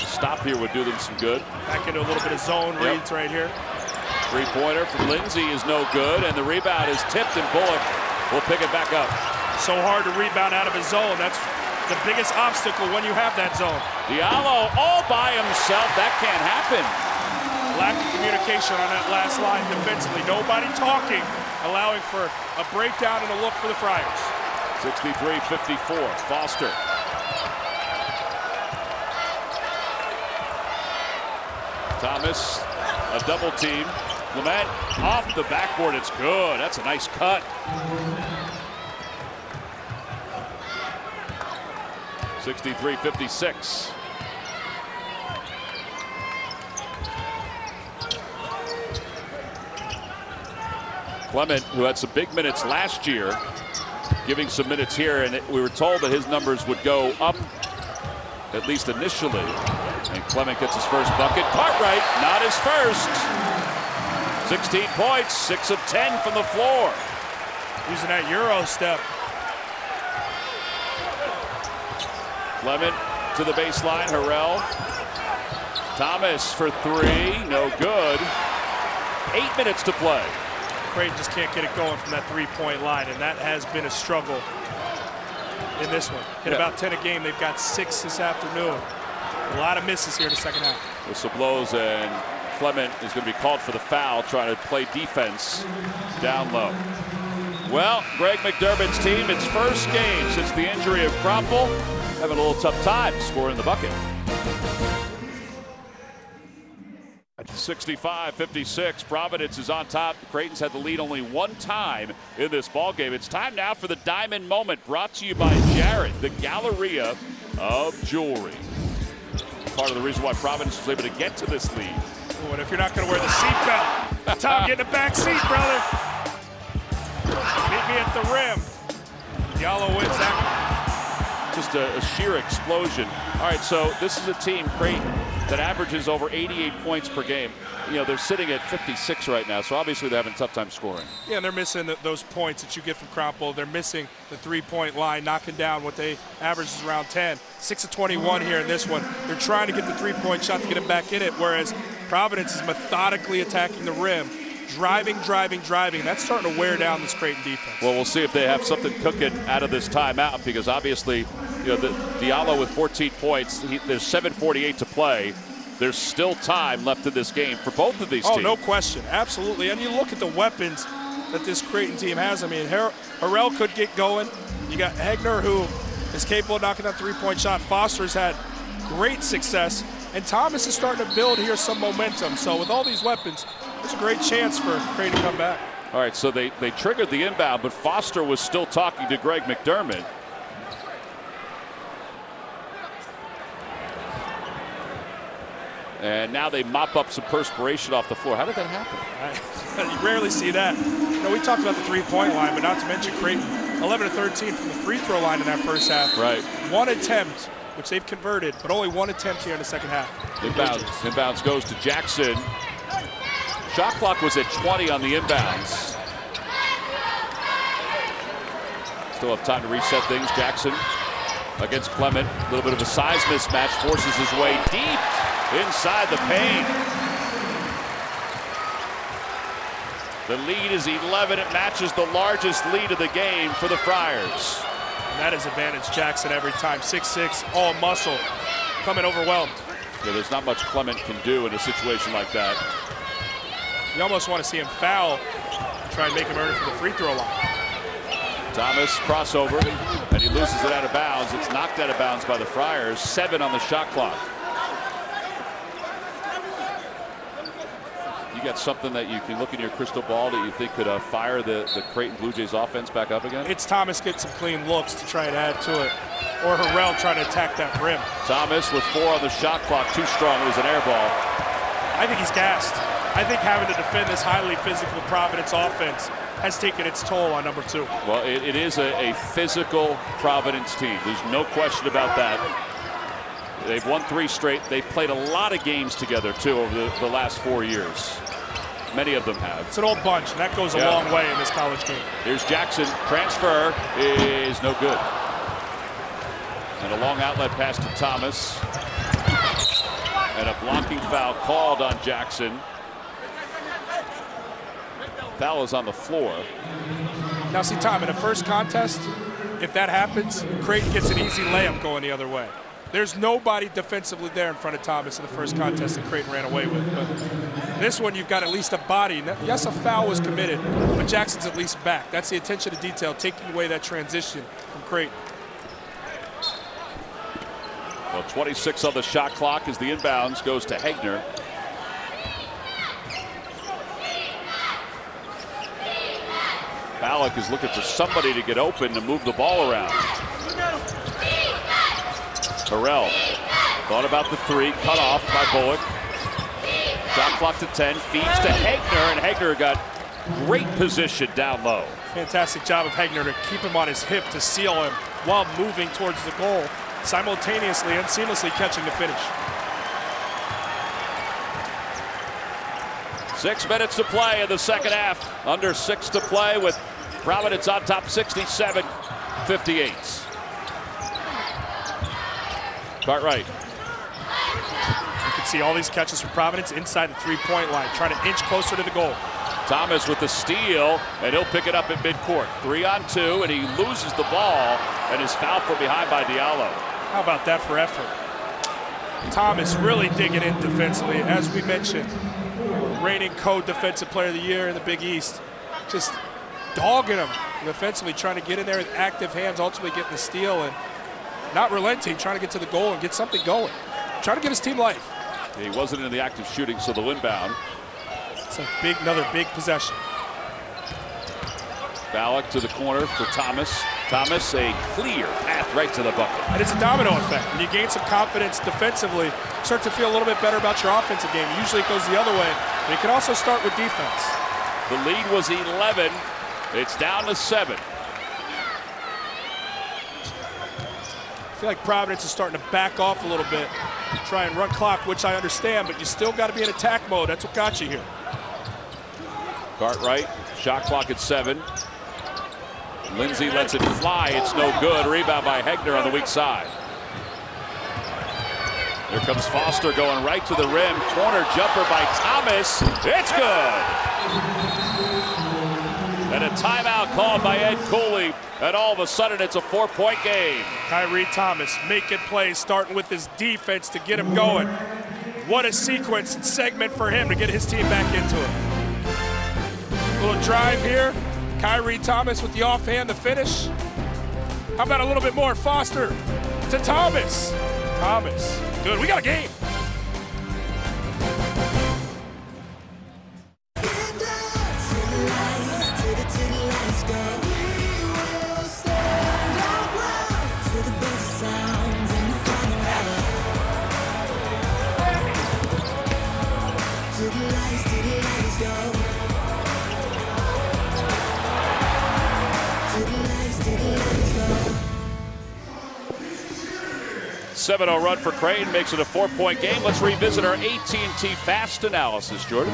Stop here would do them some good. Back into a little bit of zone reads right here. Three-pointer from Lindsay is no good, and the rebound is tipped, and Bullock will pick it back up. So hard to rebound out of his zone. That's the biggest obstacle when you have that zone. Diallo all by himself. That can't happen. Lack of communication on that last line defensively. Nobody talking, allowing for a breakdown and a look for the Friars. 63-54. Foster. Thomas, a double team. Clement off the backboard. It's good. That's a nice cut. 63-56. Clement, who had some big minutes last year, giving some minutes here, and we were told that his numbers would go up, at least initially. And Clement gets his first bucket. Cartwright, not his first. 16 points, 6 of 10 from the floor. Using that Euro step. Clement to the baseline, Harrell. Thomas for three, no good. 8 minutes to play. Creighton just can't get it going from that three-point line, and that has been a struggle in this one. Hit about 10 a game. They've got 6 this afternoon. A lot of misses here in the second half. Whistle blows, and Clement is going to be called for the foul, trying to play defense down low. Well, Greg McDermott's team, its first game since the injury of Kroppel, having a little tough time scoring the bucket. 65-56, Providence is on top. Creighton's had the lead only one time in this ball game. It's time now for the Diamond Moment, brought to you by Jared, the Galleria of Jewelry. Part of the reason why Providence was able to get to this lead. Oh, and if you're not going to wear the seatbelt, Tom, get in the back seat, brother. Meet me at the rim. Diallo wins that. Just a sheer explosion. All right, so this is a team, Creighton, that averages over 88 points per game. You know, they're sitting at 56 right now, so obviously they're having a tough time scoring. Yeah, and they're missing those points that you get from Kroppel. They're missing the three-point line, knocking down what they average is around 10. 6 of 21 here in this one. They're trying to get the three-point shot to get them back in it, whereas Providence is methodically attacking the rim. Driving. That's starting to wear down this Creighton defense. Well, we'll see if they have something cooking out of this timeout, because obviously, you know, Diallo with 14 points, there's 7:48 to play. There's still time left in this game for both of these teams. Oh, no question. Absolutely. And you look at the weapons that this Creighton team has. I mean, Harrell could get going. You got Hegner, who is capable of knocking that three-point shot. Foster's had great success. And Thomas is starting to build here some momentum. So with all these weapons, there's a great chance for Creighton to come back. All right, so they triggered the inbound, but Foster was still talking to Greg McDermott. And now they mop up some perspiration off the floor. How did that happen? You rarely see that. You know, we talked about the three-point line, but not to mention Creighton, 11 of 13 from the free throw line in that first half. Right. One attempt, which they've converted, but only one attempt here in the second half. Inbounds goes to Jackson. Shot clock was at 20 on the inbounds. Still have time to reset things. Jackson against Clement. A little bit of a size mismatch, forces his way deep inside the paint. The lead is 11. It matches the largest lead of the game for the Friars. And that is advantage Jackson every time. 6'6", all muscle, coming overwhelmed. Yeah, there's not much Clement can do in a situation like that. You almost want to see him foul, try and make him earn it from the free throw line. Thomas crossover, and he loses it out of bounds. It's knocked out of bounds by the Friars. 7 on the shot clock. You got something that you can look in your crystal ball that you think could fire the Creighton Blue Jays offense back up again? It's Thomas getting some clean looks to try and add to it, or Harrell trying to attack that rim. Thomas with 4 on the shot clock, too strong. It was an air ball. I think he's gassed. I think having to defend this highly physical Providence offense has taken its toll on number 2. Well, it is a physical Providence team. There's no question about that. They've won 3 straight. They've played a lot of games together, too, over the last 4 years. Many of them have. It's an old bunch, and that goes a long way in this college game. Here's Jackson. Transfer is no good. And a long outlet pass to Thomas. And a blocking foul called on Jackson. Foul is on the floor. Now see, Tom, in a first contest, if that happens, Creighton gets an easy layup going the other way. There's nobody defensively there in front of Thomas in the first contest that Creighton ran away with. But this one, you've got at least a body. Yes, a foul was committed, but Jackson's at least back. That's the attention to detail, taking away that transition from Creighton. Well, 26 on the shot clock as the inbounds goes to Hegner. Ballack is looking for somebody to get open to move the ball around. Terrell thought about the three, cut off by Bullock. Shot clock to 10, feeds to Hegner, and Hegner got great position down low. Fantastic job of Hegner to keep him on his hip to seal him while moving towards the goal, simultaneously and seamlessly catching the finish. 6 minutes to play in the second half. Under 6 to play with Providence on top 67-58. Cartwright. You can see all these catches from Providence inside the three-point line, trying to inch closer to the goal. Thomas with the steal, and he'll pick it up at midcourt. 3-on-2, and he loses the ball and is fouled from behind by Diallo. How about that for effort? Thomas really digging in defensively, as we mentioned. Reigning co-defensive player of the year in the Big East. Just dogging him defensively, trying to get in there with active hands, ultimately getting the steal and not relenting, trying to get to the goal and get something going. Trying to get his team life. He wasn't in the active shooting, so the inbound. It's another big possession. Ballack to the corner for Thomas. Thomas, a clear path right to the bucket. And it's a domino effect. When you gain some confidence defensively, you start to feel a little bit better about your offensive game. Usually it goes the other way. But you can also start with defense. The lead was 11. It's down to 7. I feel like Providence is starting to back off a little bit, try and run clock, which I understand, but you still got to be in attack mode. That's what got you here. Cartwright, shot clock at 7. Lindsay lets it fly. It's no good. Rebound by Hegner on the weak side. Here comes Foster going right to the rim. Corner jumper by Thomas. It's good. And a timeout called by Ed Cooley. And all of a sudden, it's a 4-point game. Kyrie Thomas making plays, starting with his defense to get him going. What a sequence and segment for him to get his team back into it. Little drive here. Kyrie Thomas with the offhand, the finish. How about a little bit more? Foster to Thomas. Thomas, good. We got a game. Seven-0 run for Creighton makes it a 4-point game. Let's revisit our AT&T Fast analysis, Jordan.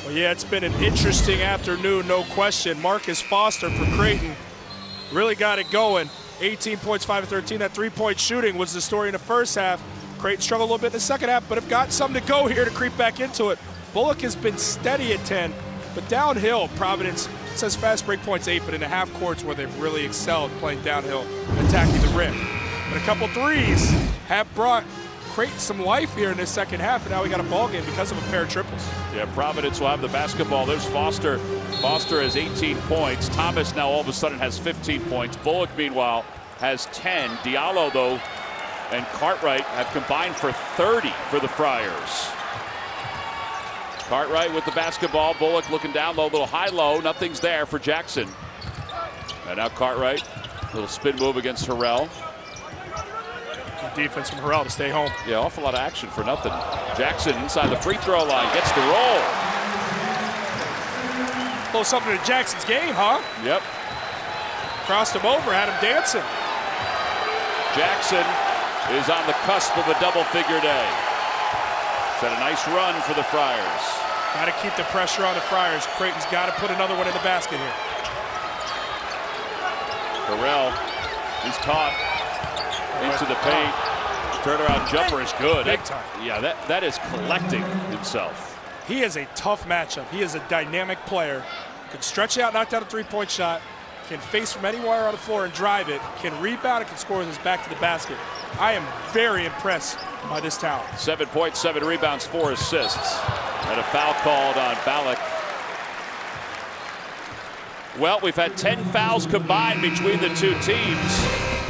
Well, yeah, it's been an interesting afternoon, no question. Marcus Foster for Creighton really got it going. 18 points, 5 of 13. That three-point shooting was the story in the first half. Creighton struggled a little bit in the second half, but have got something to go here to creep back into it. Bullock has been steady at 10, but downhill, Providence says fast break points 8, but in the half courts where they've really excelled playing downhill, attacking the rim. But a couple threes have brought Creighton some life here in this second half, and now we got a ball game because of a pair of triples. Yeah, Providence will have the basketball. There's Foster. Foster has 18 points. Thomas now all of a sudden has 15 points. Bullock, meanwhile, has 10. Diallo, though, and Cartwright have combined for 30 for the Friars. Cartwright with the basketball. Bullock looking down low, a little high-low. Nothing's there for Jackson. And now Cartwright, little spin move against Harrell. Defense from Harrell to stay home. Yeah, awful lot of action for nothing. Jackson inside the free throw line, gets the roll. A little something to Jackson's game, huh? Yep. Crossed him over, had him dancing. Jackson is on the cusp of a double-figure day. It's had a nice run for the Friars. Got to keep the pressure on the Friars. Creighton's got to put another one in the basket here. Harrell, he's caught. Into the paint. Turnaround jumper is good. Big time. Yeah, that is collecting himself. He is a tough matchup. He is a dynamic player. Can stretch out, knock down a three-point shot, can face from anywhere on the floor and drive it, can rebound and can score with his back to the basket. I am very impressed by this talent. 7 points, 7 rebounds, 4 assists. And a foul called on Ballack. Well, we've had 10 fouls combined between the two teams.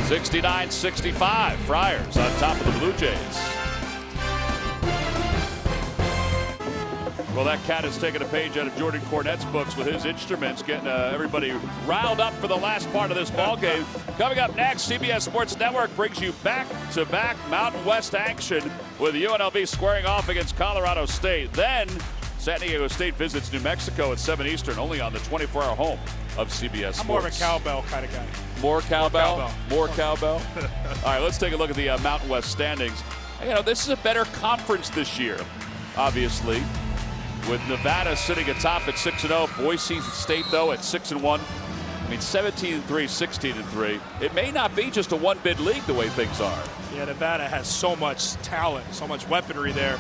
69-65, Friars on top of the Blue Jays. Well, that cat has taken a page out of Jordan Cornett's books with his instruments, getting everybody riled up for the last part of this ball game. Coming up next, CBS Sports Network brings you back-to-back Mountain West action with UNLV squaring off against Colorado State. Then San Diego State visits New Mexico at 7 Eastern, only on the 24-hour home of CBS Sports. I'm more of a cowbell kind of guy. More cowbell? More cowbell? All right, let's take a look at the Mountain West standings. You know, this is a better conference this year, obviously, with Nevada sitting atop at 6-0. Boise State, though, at 6-1. I mean, 17-3, 16-3. It may not be just a one-bid league the way things are. Yeah, Nevada has so much talent, so much weaponry there.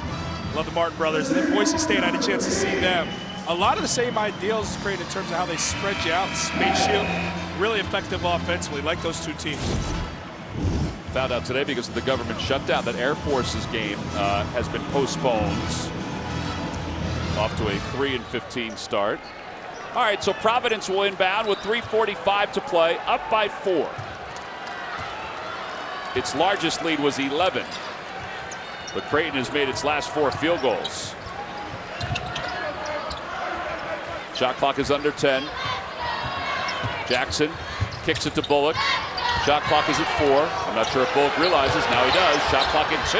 Love the Martin brothers. And then Boise State, I had a chance to see them. A lot of the same ideals is created in terms of how they spread you out and space you. Really effective offensively, like those two teams. Found out today because of the government shutdown that Air Force's game has been postponed. Off to a 3-15 start. All right, so Providence will inbound with 3:45 to play, up by 4. Its largest lead was 11. But Creighton has made its last 4 field goals. Shot clock is under 10. Jackson kicks it to Bullock. Shot clock is at 4. I'm not sure if Bullock realizes. Now he does. Shot clock at 2.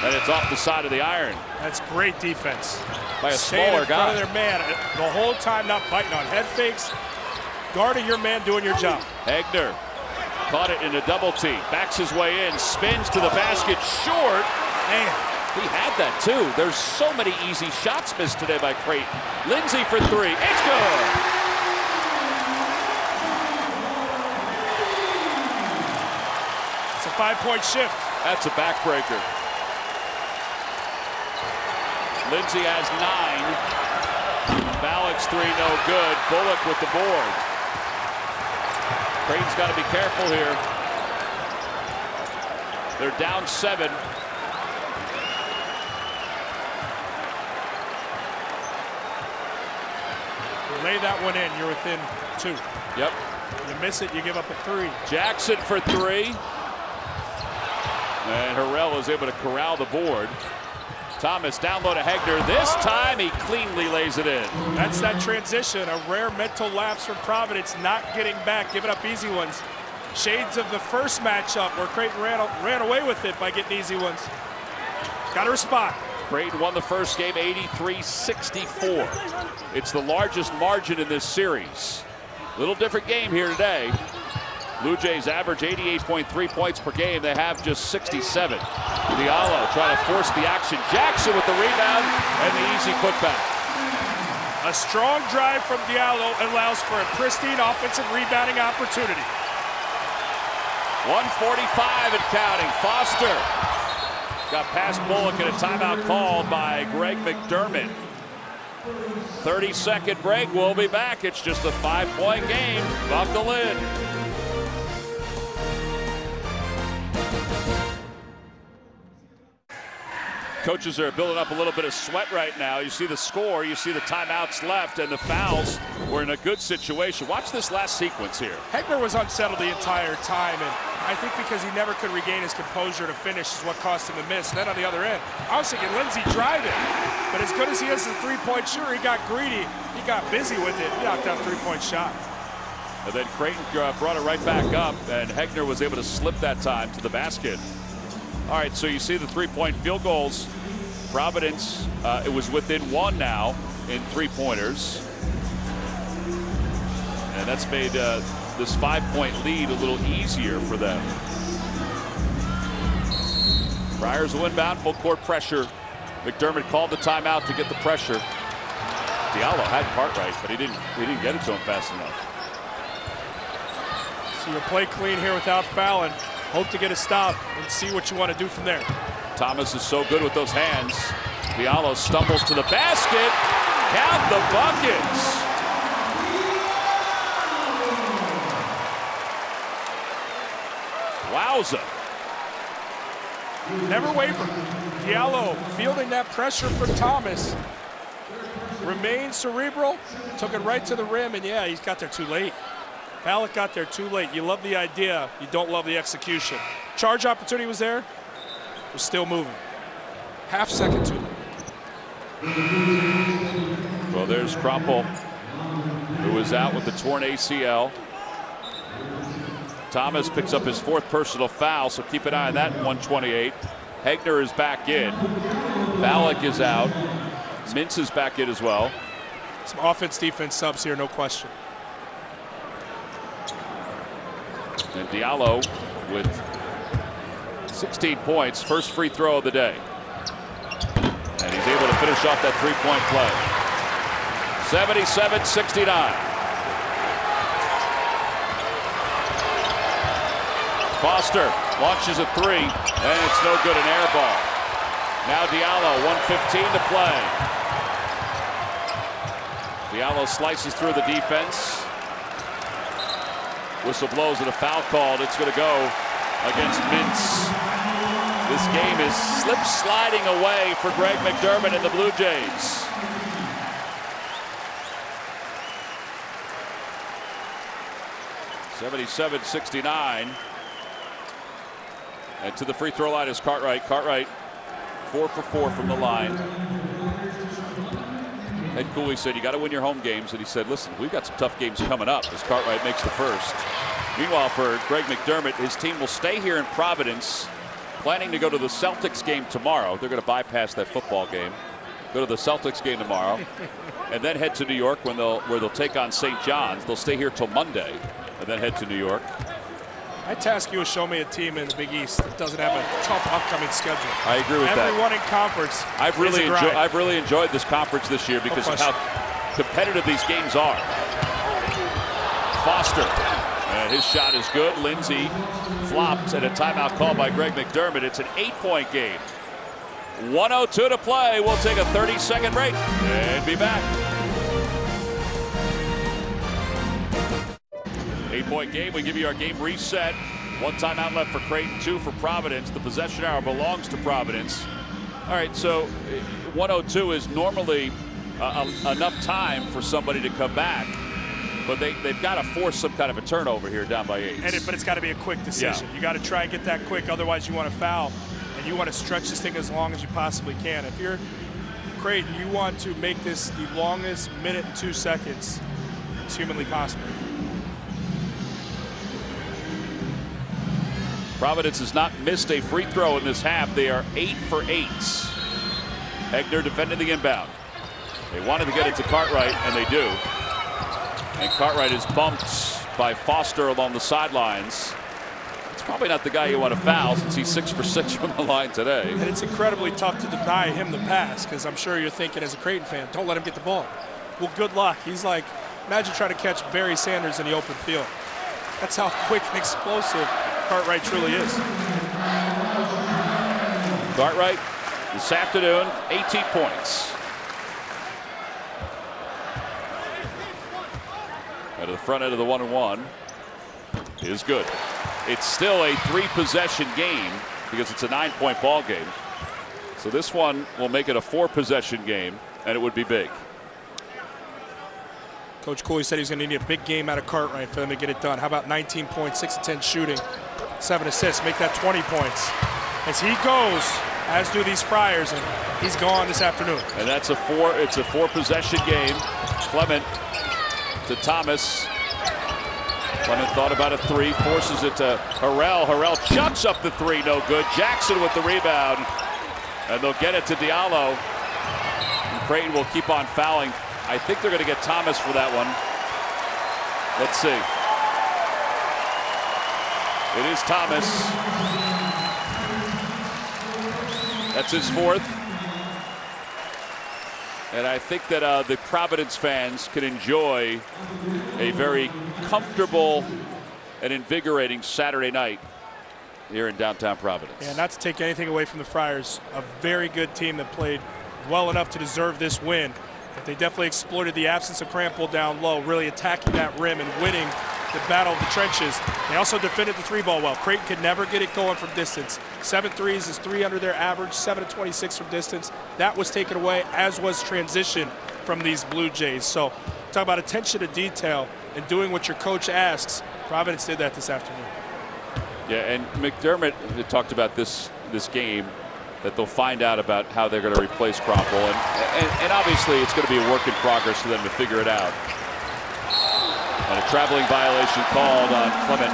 And it's off the side of the iron. That's great defense. By a Staying smaller in front guy. of their man the whole time, not biting on head fakes. Guarding your man, doing your job. Hegner caught it in a double team. Backs his way in. Spins to the basket. Short. Man. He had that too. There's so many easy shots missed today by Creighton. Lindsay for 3. It's good. It's a 5-point shift. That's a backbreaker. Lindsay has 9. Malik's 3 no good. Bullock with the board. Creighton's got to be careful here. They're down 7. Lay that one in, you're within 2. Yep. You miss it, you give up a 3. Jackson for 3. And Harrell is able to corral the board. Thomas down low to Hegner. This time he cleanly lays it in. That's that transition, a rare mental lapse from Providence, not getting back, giving up easy ones. Shades of the first matchup where Creighton ran away with it by getting easy ones. Got to respond. Creighton won the first game 83-64. It's the largest margin in this series. Little different game here today. Blue Jays average 88.3 points per game. They have just 67. Diallo trying to force the action. Jackson with the rebound and the easy putback. A strong drive from Diallo allows for a pristine offensive rebounding opportunity. 1:45 and counting. Foster got past Bullock and a timeout called by Greg McDermott. 30-second break. We'll be back. It's just a 5-point game. Buckle in. Coaches are building up a little bit of sweat right now. You see the score, you see the timeouts left, and the fouls. We're in a good situation. Watch this last sequence here. Hegner was unsettled the entire time, and I think because he never could regain his composure to finish is what cost him the miss. And then on the other end, I was thinking Lindsay driving, but as good as he is as a 3-point shooter, he got greedy. He got busy with it. He knocked out a 3-point shot. And then Creighton brought it right back up, and Hegner was able to slip that time to the basket. All right, so you see the 3-point field goals. Providence, it was within 1 now in 3-pointers. And that's made this 5-point lead a little easier for them. Friars will inbound, full court pressure. McDermott called the timeout to get the pressure. Diallo had Cartwright, but he didn't get it to him fast enough. So you play clean here without fouling. Hope to get a stop and see what you want to do from there. Thomas is so good with those hands. Diallo stumbles to the basket. Count the buckets. Wowza. Never wavered. Diallo fielding that pressure from Thomas. Remains cerebral. Took it right to the rim, and yeah, he's got there too late. Alec got there too late. You love the idea. You don't love the execution. Charge opportunity was there. We're still moving. Half second too late. there's Crumple, who is out with the torn ACL. Thomas picks up his 4th personal foul, so keep an eye on that. 128. Hegner is back in. Ballack is out. Mintz is back in as well. Some offense-defense subs here, no question. And Diallo with 16 points, first free throw of the day. And he's able to finish off that 3-point play. 77-69. Foster launches a 3, and it's no good, an air ball. Now Diallo, 1:15 to play. Diallo slices through the defense. Whistle blows and a foul called. It's going to go against Mintz. This game is slip-sliding away for Greg McDermott and the Blue Jays. (77-69). And to the free throw line is Cartwright. Cartwright 4 for 4 from the line. Ed Cooley said you got to win your home games, and he said, listen, we've got some tough games coming up as Cartwright makes the first. Meanwhile, for Greg McDermott, his team will stay here in Providence, planning to go to the Celtics game tomorrow. They're going to bypass that football game, go to the Celtics game tomorrow, and then head to New York where they'll take on St. John's. They'll stay here till Monday and then head to New York. I task you to show me a team in the Big East that doesn't have a tough upcoming schedule. I agree with that. Everyone in conference. I've really enjoyed this conference this year because of how competitive these games are. Foster, and his shot is good. Lindsay flopped and a timeout called by Greg McDermott. It's an 8-point game. 1:02 to play. We'll take a 30-second break and be back. 8-point game. We give you our game reset. 1 timeout left for Creighton, 2 for Providence. The possession hour belongs to Providence. All right, so 1:02 is normally enough time for somebody to come back, but they've got to force some kind of a turnover here down by 8. But it's got to be a quick decision. Yeah. You got to try and get that quick, otherwise you want to foul, and you want to stretch this thing as long as you possibly can. If you're Creighton, you want to make this the longest minute and 2 seconds it's humanly possible. Providence has not missed a free throw in this half. They are 8 for 8. Hegner defending the inbound. They wanted to get it to Cartwright, and they do. And Cartwright is bumped by Foster along the sidelines. It's probably not the guy you want to foul since he's 6 for 6 from the line today. And it's incredibly tough to deny him the pass because I'm sure you're thinking as a Creighton fan, don't let him get the ball. Well, good luck. He's like, imagine trying to catch Barry Sanders in the open field. That's how quick and explosive Cartwright truly is. Cartwright this afternoon, 18 points. Out of the front end of the 1-and-1 is good. It's still a 3-possession game because it's a 9-point ball game. So this one will make it a 4-possession game, and it would be big. Coach Cooley said he's going to need a big game out of Cartwright for them to get it done. How about 19 points, 6 of 10 shooting, 7 assists, make that 20 points. As he goes, as do these Friars, and he's gone this afternoon. And that's it's a 4-possession game. Clement to Thomas. Clement thought about a 3, forces it to Harrell. Harrell chucks up the 3, no good. Jackson with the rebound, and they'll get it to Diallo. And Creighton will keep on fouling. I think they're going to get Thomas for that one. Let's see. It is Thomas. That's his 4th. And I think that the Providence fans can enjoy a very comfortable and invigorating Saturday night here in downtown Providence. Yeah, not to take anything away from the Friars, a very good team that played well enough to deserve this win. But they definitely exploited the absence of Crampole down low, really attacking that rim and winning the battle of the trenches. They also defended the 3-ball well. Creighton could never get it going from distance. 7 threes is 3 under their average, 7 of 26 from distance. That was taken away, as was transition from these Blue Jays. So talk about attention to detail and doing what your coach asks. Providence did that this afternoon. Yeah, and McDermott talked about this game, that they'll find out about how they're going to replace Krompel. And obviously it's going to be a work in progress for them to figure it out. And a traveling violation called on Clement.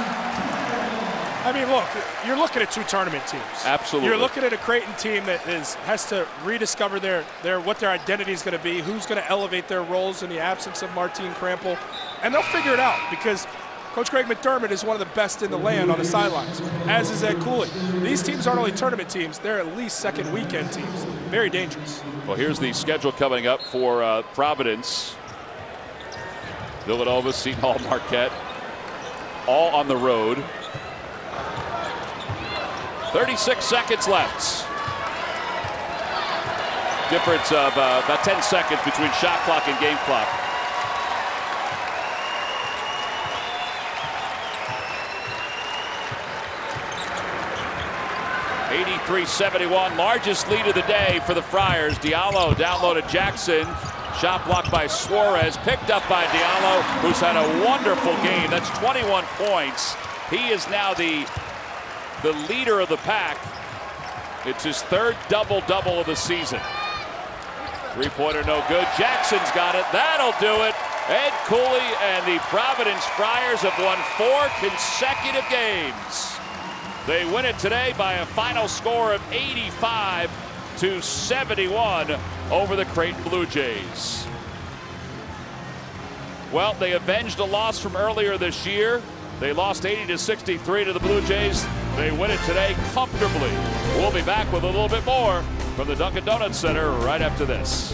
I mean, look, you're looking at 2 tournament teams. Absolutely. You're looking at a Creighton team that has to rediscover what their identity is going to be, who's going to elevate their roles in the absence of Martin Krampel, and they'll figure it out because Coach Greg McDermott is one of the best in the land on the sidelines, as is Ed Cooley. These teams aren't only tournament teams, they're at least second weekend teams. Very dangerous. Well, here's the schedule coming up for Providence. Villanova, Seton Hall, Marquette, all on the road. 36 seconds left. Difference of about 10 seconds between shot clock and game clock. .73-71, largest lead of the day for the Friars. Diallo down low to Jackson. Shot blocked by Suarez, picked up by Diallo, who's had a wonderful game. That's 21 points. He is now the leader of the pack. It's his 3rd double-double of the season. 3-pointer no good. Jackson's got it. That'll do it. Ed Cooley and the Providence Friars have won 4 consecutive games. They win it today by a final score of 85-71 over the Creighton Blue Jays. Well, they avenged a loss from earlier this year. They lost 80-63 to the Blue Jays. They win it today comfortably. We'll be back with a little bit more from the Dunkin' Donuts Center right after this.